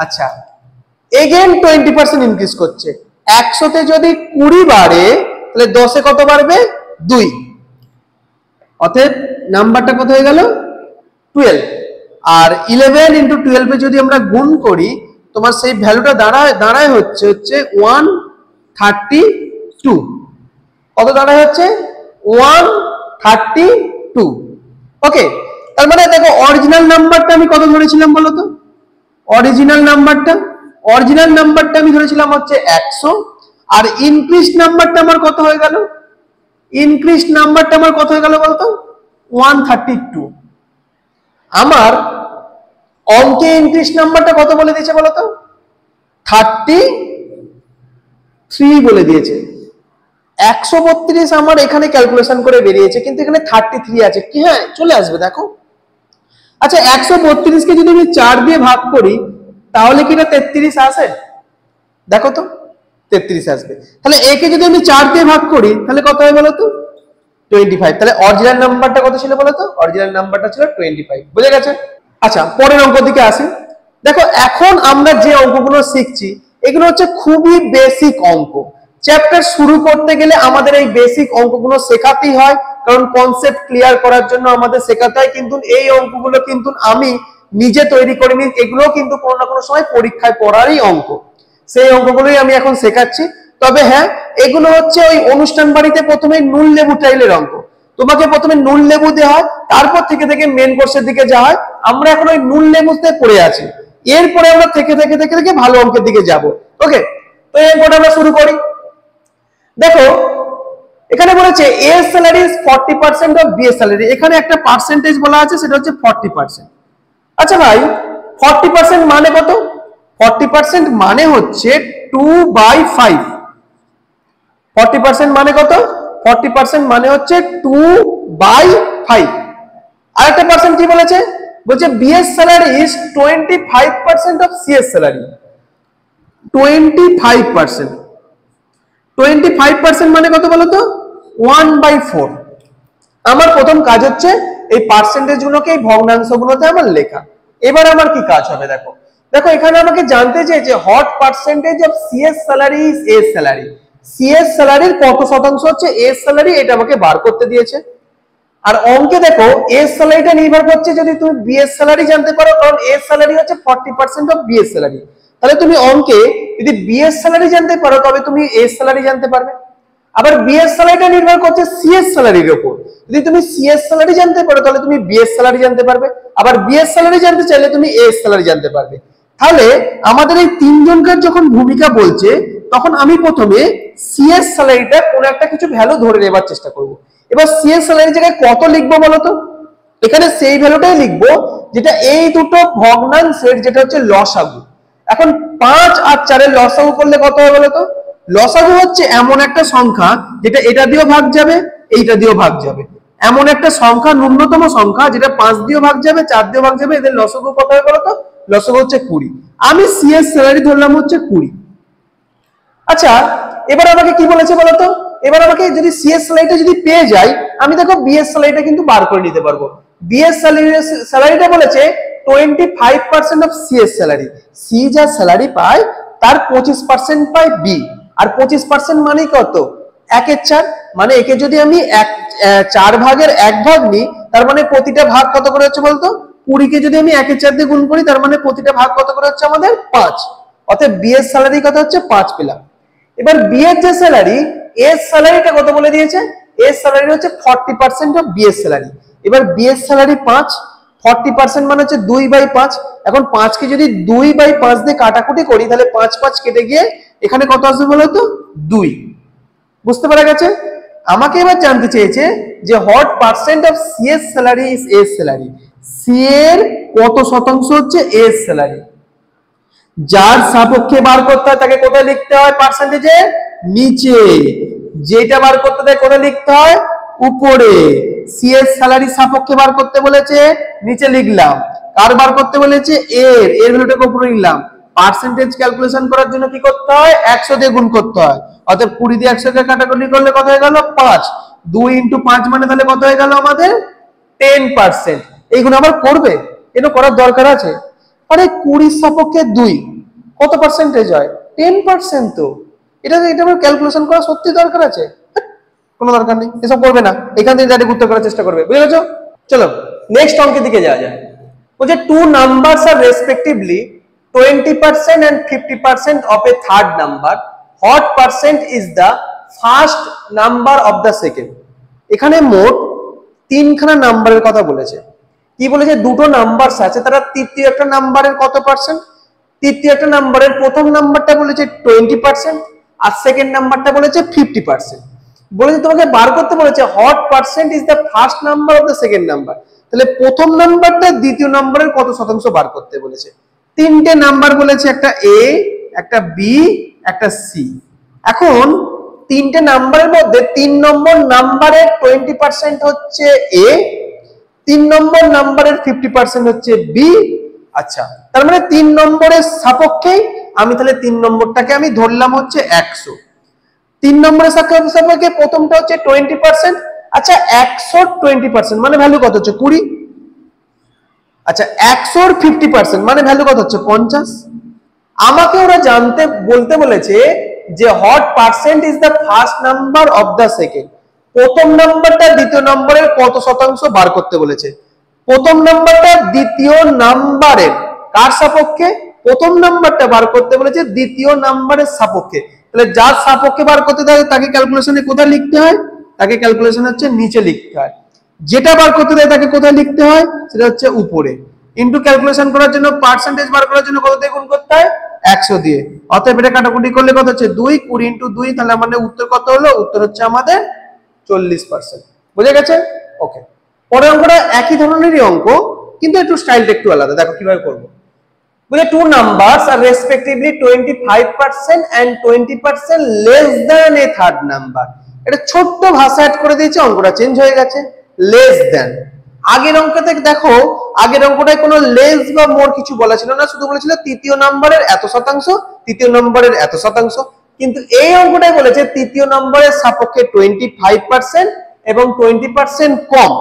Speaker 1: আচ্ছা এগেন 20% ইনক্রিজ করছে, 100 তে যদি 20 বাড়ে তাহলে 10 এ কত বাড়বে 2, অতএব নাম্বারটা কত হয়ে গেল 12। আর 11 × 12 এ যদি আমরা গুণ করি তোমার সেই ভ্যালুটা দাঁড়ায় হচ্ছে 132। কত দাঁড়ায় হচ্ছে 132। ওকে, তার মানে দেখো অরিজিনাল নাম্বারটা আমি কত ধরেছিলাম বলো তো, অরিজিনাল নাম্বারটা আমি ধরেছিলাম হচ্ছে 100, আর ইনক্রিজড নাম্বারটা আমার কত হয়ে গেল, ইনক্রিজড নাম্বারটা আমার কত হয়ে গেল বলতো 132। আমার অঙ্কে ইনক্রিজড নাম্বারটা কত বলে দিয়েছে বলতো 33 বলে দিয়েছে। 132 আমার এখানে ক্যালকুলেশন করে বেরিয়েছে, কিন্তু এখানে 33 আছে কি, হ্যাঁ চলে আসবে দেখো। আচ্ছা 132 কে যদি আমি 4 দিয়ে ভাগ করি তাহলে কি না 33 আসে, দেখো তো 33 আসবে। তাহলে একে যদি আমি 4 দিয়ে ভাগ করি তাহলে কত হয় বলো তো 25। তাহলে অরিজিনাল নাম্বারটা কত ছিল বলো তো, অরিজিনাল নাম্বারটা ছিল 25। বুঝে গেছে? আচ্ছা পরের অঙ্ক দিকে আসি। দেখো এখন আমরা যে অঙ্কগুলো শিখছি এগুলো হচ্ছে খুবই বেসিক অঙ্ক। চ্যাপ্টার শুরু করতে গেলে আমাদের এই বেসিক অঙ্কগুলো শেখাতেই হয়, কারণ কনসেপ্ট ক্লিয়ার করার জন্য আমাদের শেখাতে হয়। কিন্তু এই অঙ্কগুলো কিন্তু আমি নিজে তৈরি করিনি, এগুলো কিন্তু কোনো না কোনো সময় পরীক্ষায় পড়ারই অঙ্ক। সেই অঙ্কগুলোই আমি এখন শেখাচ্ছি। তবে হ্যাঁ, এগুলো হচ্ছে ওই অনুষ্ঠান বাড়িতে প্রথমে নুন লেবু টাইলের অঙ্ক। তোমাকে প্রথমে নুন লেবু দেওয়া হয়, তারপর থেকে থেকে মেন কোর্সের দিকে যাওয়া হয়। আমরা এখন ওই নুন লেবুতে পড়ে আছি, এরপরে আমরা থেকে থেকে থেকে থেকে ভালো অঙ্কের দিকে যাব। ওকে, তো এরপরে আমরা শুরু করি। দেখো এখানে বলেছে A salary is 40% of B salary. এখানে একটা পার্সেন্টেজ বলা আছে, সেটা হচ্ছে 40%। আচ্ছা ভাই, 40% মানে কত? 40% মানে হচ্ছে 2/5। 40% মানে কত? 40% মানে হচ্ছে 2/5। আরেকটা পার্সেন্ট কি বলেছে? বলছে BS salary is 25% of C's salary. 25%। 25% মানে কত বলো তো? 1/4। আমার প্রথম কাজ হচ্ছে এই পার্সেন্টেজ গুলোকে এই ভগ্নাংশগুলোতে আমার লেখা। এবার আমার কি কাজ হবে? দেখো দেখো এখানে আমাকে জানতে চেয়েছে what percentage of C's salary is S salary. CS স্যালারির কত শতাংশ হচ্ছে এস স্যালারি, এটা আমাকে বার করতে দিয়েছে। আর অঙ্কে দেখো এস স্যালারিটা নির্ভর করছে যদি তুমি বিএস স্যালারি জানতে পারো, কারণ এস স্যালারি হচ্ছে 40% অফ বিএস স্যালারি। তাহলে তুমি অঙ্কে যদি বিএস স্যালারি জানতে পারো তবে তুমি এস স্যালারি জানতে পারবে। আবার বিএস স্যালারিটা নির্ভর করছে সিএস স্যালারির উপর। যদি তুমি সিএস স্যালারি জানতে পারো তাহলে তুমি বিএস স্যালারি জানতে পারবে, আবার বিএস স্যালারি জানতে চাইলে তুমি এস স্যালারি জানতে পারবে। তাহলে আমাদের এই তিনজনকার যখন ভূমিকা বলছে, তখন আমি প্রথমে সিএস স্যালারিটা কোন একটা কিছু ভ্যালু ধরে নেবার চেষ্টা করব। এবার সিএস স্যালারির জায়গায় কত লিখবো বলতো? এখানে সেই ভ্যালুটাই লিখবো যেটা এই দুটো ভগ্নাংশের, যেটা হচ্ছে লসাগু। এখন 5 আর 4 এর লসাগু করলে কত হবে বলতো? লসাগু হচ্ছে এমন একটা সংখ্যা যেটা এটা দিয়েও ভাগ যাবে, এইটা দিয়েও ভাগ যাবে। এমন একটা সংখ্যা, ন্যূনতম সংখ্যা, যেটা 5 দিয়েও ভাগ যাবে, 4 দিয়েও ভাগ যাবে। এদের লসাগু কত হবে বলতো? লসাগু হচ্ছে 20। আমি সিএস স্যালারি ধরলাম হচ্ছে 20। আচ্ছা, এবার আমাকে কি বলেছে বলতো? এবার আমাকে যদি সিএস স্যালারিটা যদি পেয়ে যাই, আমি দেখো বিএস স্যালারিটা কিন্তু বার করে নিতে পারবো। বিএস স্যালারিটা বলেছে 25% অফ সিএস স্যালারি। সি যা স্যালারি পায় তার 25% পায় বি। আর 25% মানে কত? 1/4। মানে একে যদি আমি 4 ভাগের 1 ভাগ নিই, তার মানে প্রতিটা ভাগ কত করে হচ্ছে বলতো? 20 কে যদি আমি 1/4 দিয়ে গুণ করি, তার মানে প্রতিটা ভাগ কত করে হচ্ছে আমাদের? 5। অতএব বিএস স্যালারি কত হচ্ছে? 5 পেলাম। এবার বি এর যে স্যালারি, এস স্যালারিটা কত বলে দিয়েছে? এস স্যালারি হচ্ছে 40% অফ বিএস স্যালারি। এবার বিএস স্যালারি 5, 40% মানে হচ্ছে 2/5। এখন 5 কে যদি 2/5 দিয়ে কাটাকুটি করি, তাহলে 5 5 কেটে গিয়ে এখানে কত আসবে বলতো? 2। বুঝতে পারা গেছে? আমাকে এবার জানতে চেয়েছে যে what percent of C's salary is S salary. C এর কত শতাংশ হচ্ছে এস স্যালারি। যার সাপেক্ষে বার করতে হয় তাকে কোথায় লিখতে হয়? পার্সেন্টেজে নিচে। যেটা বার করতে হয় কোথায় লিখতে হয়? উপরে। সিএস স্যালারি সাপেক্ষে বার করতে বলেছে, নিচে লিখলাম। কার বার করতে বলেছে? এর ভ্যালুটাকে উপরে লিখলাম। পার্সেন্টেজ ক্যালকুলেশন করার জন্য কি করতে হয়? 100 দিয়ে গুণ করতে হয়। অর্থাৎ 20 দিয়ে 100 কে কাটাকুটি করলে কত হয়ে গেল? 5। 2 × 5 মানে তাহলে কত হয়ে গেল আমাদের? 10%। এইগুলো আবার করবে? এটা করার দরকার আছে? আরে 20 সপক্ষে 2 কত পার্সেন্টেজ হয়? 10% তো। এটা আমার ক্যালকুলেশন করা সত্যি দরকার আছে? কোনো দরকার নেই, এসব করবে না। এখান থেকে ডাইরেক্ট উত্তর করার চেষ্টা করবে। বুঝে গেছো? চলো নেক্সট অঙ্কের দিকে যাওয়া যায়। বলছে two numbers are respectively 20% and 50% of a third number. What percent is the first number of the second? এখানে মোট 3খানা নাম্বারের কথা বলেছে। কি বলেছে? দুটো নাম্বার আছে, তারা তৃতীয় একটা নাম্বারের কত পার্সেন্ট? তৃতীয় একটা নাম্বারের প্রথম নাম্বারটা বলেছে 20% আর সেকেন্ড নাম্বারটা বলেছে 50%। বলেছে তোমাকে বার করতে বলেছে what percent is the first number of the second number. তাহলে প্রথম নাম্বারটা দ্বিতীয় নাম্বারের কত শতাংশ বার করতে বলেছে। তিনটে নাম্বার বলেছে, একটা এ, একটা বি, একটা সি। এখন তিনটে নাম্বারের মধ্যে 3 নম্বর নাম্বারের 20% হচ্ছে এ, 3 নম্বর নাম্বারের 50% হচ্ছে বি। আচ্ছা, তার মানে 3 নম্বরের সাপেক্ষেই আমি তাহলে 3 নম্বরটাকে আমি ধরলাম হচ্ছে 100। 3 নম্বরের সাপেক্ষে প্রথমটা হচ্ছে 20%। আচ্ছা, 100 20% মানে ভ্যালু কত হচ্ছে? 20। আচ্ছা, 100 50% মানে ভ্যালু কত হচ্ছে? 50। আমাকে ওরা জানতে বলতে বলেছে যে what percent is the first number of the second. প্রথম নাম্বারটা দ্বিতীয় নম্বরের কত শতাংশ বার করতে বলেছে। প্রথম নাম্বারটা দ্বিতীয় নাম্বারের কার সাপেক্ষে? প্রথম নাম্বারটা বার করতে বলেছে দ্বিতীয় নাম্বারের সাপেক্ষে। তাহলে যার সাপেক্ষে বার করতে দেয় তাকে ক্যালকুলেশনে কোথায় লিখতে হয়? তাকে ক্যালকুলেশন হচ্ছে নিচে লিখতে হয়। যেটা বার করতে দেয় তাকে কোথায় লিখতে হয়? সেটা হচ্ছে উপরে। ইনটু ক্যালকুলেশন করার জন্য পার্সেন্টেজ বার করার জন্য কত দিয়ে গুণ করতে হয়? 100 দিয়ে। অতএব এটা কাটাকুটি করলে কত হচ্ছে? 2 20 ইনটু 2, তাহলে মানে উত্তর কত হলো? উত্তর হচ্ছে আমাদের 40%। বুঝে গেছে? ওকে। পরের অঙ্কটা একই ধরনেরই অঙ্ক, কিন্তু একটু স্টাইলটা একটু আলাদা। দেখো কিভাবে করব। বুঝে, two numbers are respectively 25% and 20% less than a third number. এটা ছোট্ট ভাষা অ্যাড করে দিয়েছে, অঙ্কটা চেঞ্জ হয়ে গেছে। Less than. আগের অঙ্কতে দেখো, আগের অঙ্কটায় কোনো লেস বা মোর কিছু বলা ছিল না, শুধু বলেছিল তৃতীয় নম্বরের এত শতাংশ, তৃতীয় নম্বরের এত শতাংশ। কিন্তু এই অঙ্কটাই বলেছে তৃতীয় নম্বরের সাপেক্ষে 25% এবং 20% কম।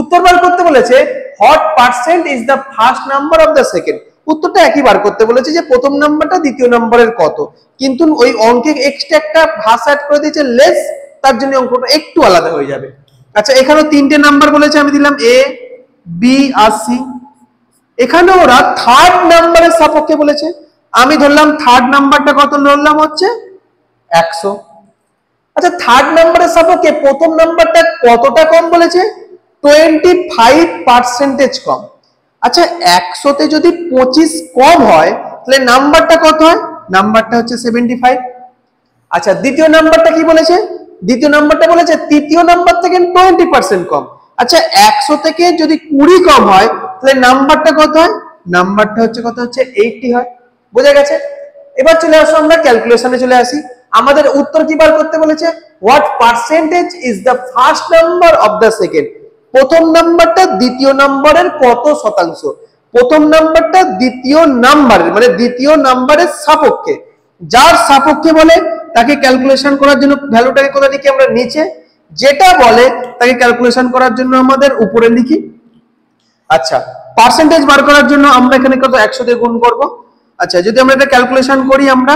Speaker 1: উত্তর বার করতে বলেছে what percent is the first number of the second। উত্তরটা একই বার করতে বলেছে যে প্রথম নাম্বারটা দ্বিতীয় নম্বরের কত, কিন্তু ওই অঙ্কে এক্সট্রা একটা ভাষা অ্যাড করে দিয়েছে লেস, তার জন্য অঙ্কটা একটু আলাদা হয়ে যাবে। আচ্ছা, এখানেও তিনটে নাম্বার বলেছে, আমি দিলাম এ বি আর সি। এখানে ওরা থার্ড নাম্বারের সাপেক্ষে বলেছে, আমি ধরলাম থার্ড নাম্বারটা কত ধরলাম হচ্ছে 100। আচ্ছা, থার্ড নাম্বারের সাপেক্ষে প্রথম নাম্বারটা কতটা কম বলেছে? 25% কম। আচ্ছা, 100তে যদি 25 কম হয় তাহলে নাম্বারটা কত হয়? নাম্বারটা হচ্ছে 75। আচ্ছা, দ্বিতীয় নাম্বারটা কি বলেছে? দ্বিতীয় নাম্বারটা বলেছে তৃতীয় নাম্বার থেকে 20% কম। আচ্ছা, 100 থেকে যদি 20 কম হয় তাহলে নাম্বারটা কত হয়? নাম্বারটা হচ্ছে কত হচ্ছে 80 হয়। বোঝা গেছে? এবার চলে আসো আমরা ক্যালকুলেশনে চলে আসি। আমাদের উত্তর কি বার করতে বলেছে? What percentage is the first number of the second. প্রথম নাম্বারটা দ্বিতীয় নাম্বারের কত শতাংশ? প্রথম নাম্বারটা দ্বিতীয় নাম্বারের মানে দ্বিতীয় নাম্বারের সাপেক্ষে। যার সাপেক্ষে বলে তাকে ক্যালকুলেশন করার জন্য ভ্যালুটাকে কোথায় লিখি আমরা? নিচে। যেটা বলে তাকে ক্যালকুলেশন করার জন্য আমাদের উপরে লিখি। আচ্ছা, পার্সেন্টেজ বার করার জন্য আমরা এখানে কত? 100 দিয়ে গুণ করব। আচ্ছা, যদি আমরা এটা ক্যালকুলেশন করি, আমরা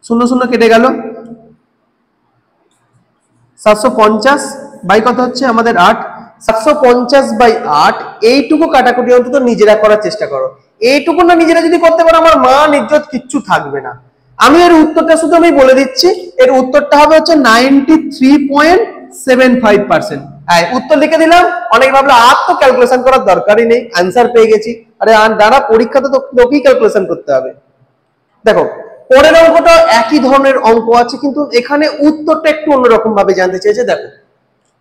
Speaker 1: 0 0 কেটে গেল, 750 বাই কত হচ্ছে আমাদের 8। 750 বাই 8, এইটুকু কাটাকুটি অন্তত নিজেরা করার চেষ্টা করো। এইটুকু না নিজেরা যদি করতে পারো, আমার মান ইজ্জত কিচ্ছু থাকবে না। আমি এর উত্তরটা শুধু আমি বলে দিচ্ছি, এর উত্তরটা হবে হচ্ছে 93.75%। উত্তর লিখে দিলাম। অনেকে ভাবলো আর তো ক্যালকুলেশন করার দরকারই নেই, আনসার পেয়ে গেছি। আরে দাঁড়া, পরীক্ষাতে তো তোকেই ক্যালকুলেশন করতে হবে। দেখো, পরের অঙ্কটা একই ধরনের অঙ্ক আছে, কিন্তু এখানে উত্তরটা একটু অন্যরকম ভাবে জানতে চেয়েছে। দেখো,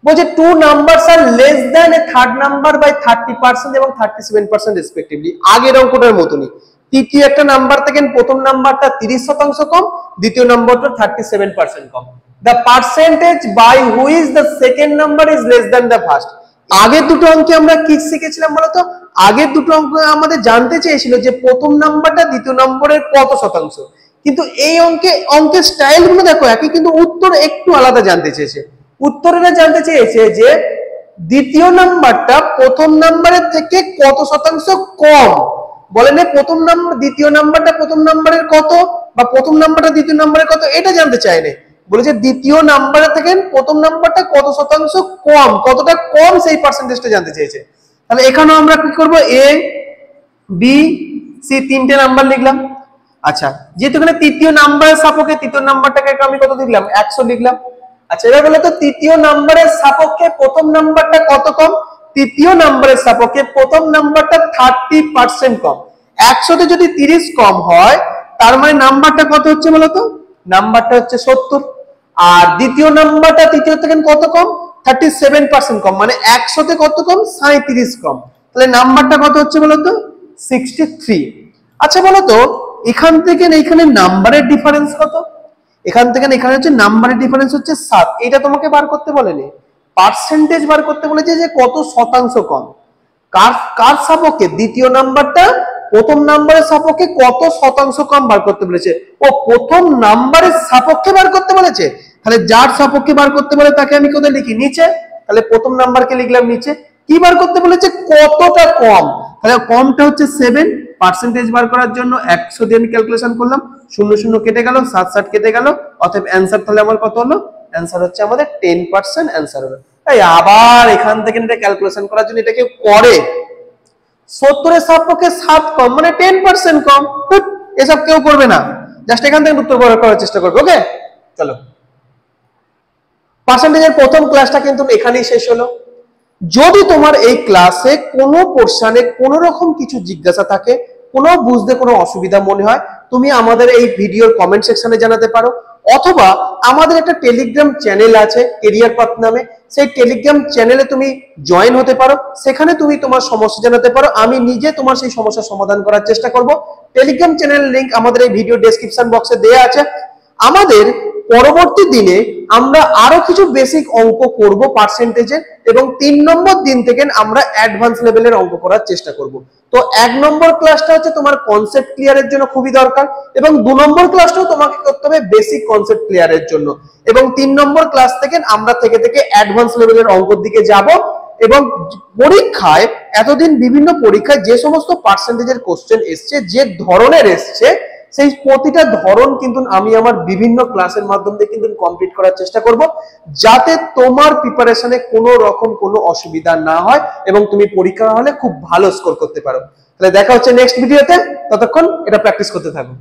Speaker 1: বলছে two numbers are less than a third number by 30% এবং 37% রেসপেক্টিভলি। আগের অঙ্কটার মতনই তৃতীয় একটা নাম্বার থেকে প্রথম নাম্বারটা 30% কম, দ্বিতীয় নম্বরটা 37% কম। The percentage by which the second number is less than the first। আগের দুটো অঙ্কে আমরা কি শিখেছিলাম বলতো? আগের দুটো অঙ্ক আমাদের জানতে চেয়েছিল যে প্রথম নাম্বারটা দ্বিতীয় নম্বরের কত শতাংশ, কিন্তু এই অঙ্কের স্টাইল গুলো দেখো একই, কিন্তু উত্তর একটু আলাদা জানতে চেয়েছে। উত্তরেরা জানতে চেয়েছে যে দ্বিতীয় নাম্বারটা প্রথম নাম্বারের থেকে কত শতাংশ কম। বলে না প্রথম নাম্বার দ্বিতীয় নাম্বারটা প্রথম নাম্বারের কত, বা প্রথম নাম্বারটা দ্বিতীয় নাম্বারের কত, এটা জানতে চায়নি। বলেছে দ্বিতীয় নাম্বারের থেকে প্রথম নাম্বারটা কত শতাংশ কম, কতটা কম সেই পার্সেন্টেজটা জানতে চেয়েছে। তাহলে এখানেও আমরা কি করব? এ বি সি তিনটে নাম্বার লিখলাম। আচ্ছা, যেহেতু এখানে তৃতীয় নাম্বারের সাপেক্ষে তৃতীয় নাম্বারটাকে আমি কত লিখলাম? 100 লিখলাম। আচ্ছা, এবার বলে তো তৃতীয় নাম্বারের সাপেক্ষে প্রথম নাম্বারটা কত কম? তৃতীয় নাম্বারের সাপেক্ষে প্রথম নাম্বারটা 30% কম। 100তে যদি 30 কম হয় তার মানে নাম্বারটা কত হচ্ছে বলতো? নাম্বারটা হচ্ছে 70। আর দ্বিতীয় নাম্বারটা তৃতীয় থেকে কত কম? 37% কম, মানে 100তে কত কম? 37 কম। তাহলে নাম্বারটা কত হচ্ছে বলতো? 63। আচ্ছা বলতো, এখান থেকে এখানে নাম্বারের ডিফারেন্স কত? এখান থেকে এখানে হচ্ছে নাম্বারের ডিফারেন্স হচ্ছে 7। এটা তোমাকে বার করতে বলেনি, পার্সেন্টেজ বার করতে বলেছে যে কত শতাংশ কম। কার সাপেক্ষে? দ্বিতীয় নাম্বারটা প্রথম নাম্বারের সাপেক্ষে কত শতাংশ কম বার করতে বলেছে। ও প্রথম নাম্বারের সাপেক্ষে বার করতে বলেছে, তাহলে যার সাপেক্ষে বার করতে বলে তাকে আমি কোথায় লিখি? নিচে। তাহলে প্রথম নাম্বারকে লিখলাম নিচে। কি বার করতে বলেছে? কতটা কম। তাহলে কমটা হচ্ছে 7। পার্সেন্টেজ বার করার জন্য 100 দিয়ে আমি ক্যালকুলেশন করলাম, 0 0 কেটে গেল, 7 7 কেটে গেল। অতএব অ্যান্সার তাহলে আমার কত হলো? অ্যান্সার হচ্ছে আমাদের 10% অ্যান্সার হলো। এই আবার এখান থেকে এটা ক্যালকুলেশন করার জন্য এটা কেউ করে? 70 এর সাপেক্ষে 7 কম মানে 10% কম, এসব কেউ করবে না। জাস্ট এখান থেকে উত্তর করার চেষ্টা করবে। ওকে, চলো পার্সেন্টেজের প্রথম ক্লাসটা কিন্তু এখানেই শেষ হলো। যদি তোমার এই ক্লাসে কোনো পোরশনে কোনো রকম কিছু জিজ্ঞাসা থাকে, কোনো বুঝতে কোনো অসুবিধা মনে হয়, তুমি আমাদের এই ভিডিওর কমেন্ট সেকশনে জানাতে পারো, অথবা আমাদের একটা টেলিগ্রাম চ্যানেল আছে কেরিয়ার পাথ নামে, সেই টেলিগ্রাম চ্যানেলে তুমি জয়েন হতে পারো, সেখানে তুমি তোমার সমস্যা জানাতে পারো, আমি নিজে তোমার সেই সমস্যার সমাধান করার চেষ্টা করব। টেলিগ্রাম চ্যানেলের লিংক আমাদের এই ভিডিও ডেসক্রিপশন বক্সে দেওয়া আছে। আমাদের পরবর্তী দিনে আমরা আরো কিছু বেসিক অঙ্ক করব পার্সেন্টেজের, এবং 3 নম্বর দিন থেকে আমরা অ্যাডভান্স লেভেলের অঙ্ক করার চেষ্টা করব। তো 1 নম্বর ক্লাসটা হচ্ছে তোমার কনসেপ্ট ক্লিয়ারের জন্য খুবই দরকার, এবং 2 নম্বর ক্লাসটাও তোমাকে করতে হবে বেসিক কনসেপ্ট ক্লিয়ারের জন্য, এবং 3 নম্বর ক্লাস থেকে আমরা থেকে থেকে অ্যাডভান্স লেভেলের অঙ্কের দিকে যাব। এবং পরীক্ষায় এতদিন বিভিন্ন পরীক্ষায় যে সমস্ত পার্সেন্টেজের কোশ্চেন এসছে, যে ধরনের এসছে, সেই প্রতিটা ধরন কিন্তু আমি আমার বিভিন্ন ক্লাসের মাধ্যমে কিন্তু কমপ্লিট করার চেষ্টা করব, যাতে তোমার প্রিপারেশনে কোনো রকম কোনো অসুবিধা না হয় এবং তুমি পরীক্ষা হলে খুব ভালো স্কোর করতে পারো। তাহলে দেখা হচ্ছে নেক্সট ভিডিওতে, ততক্ষণ এটা প্র্যাকটিস করতে থাকো।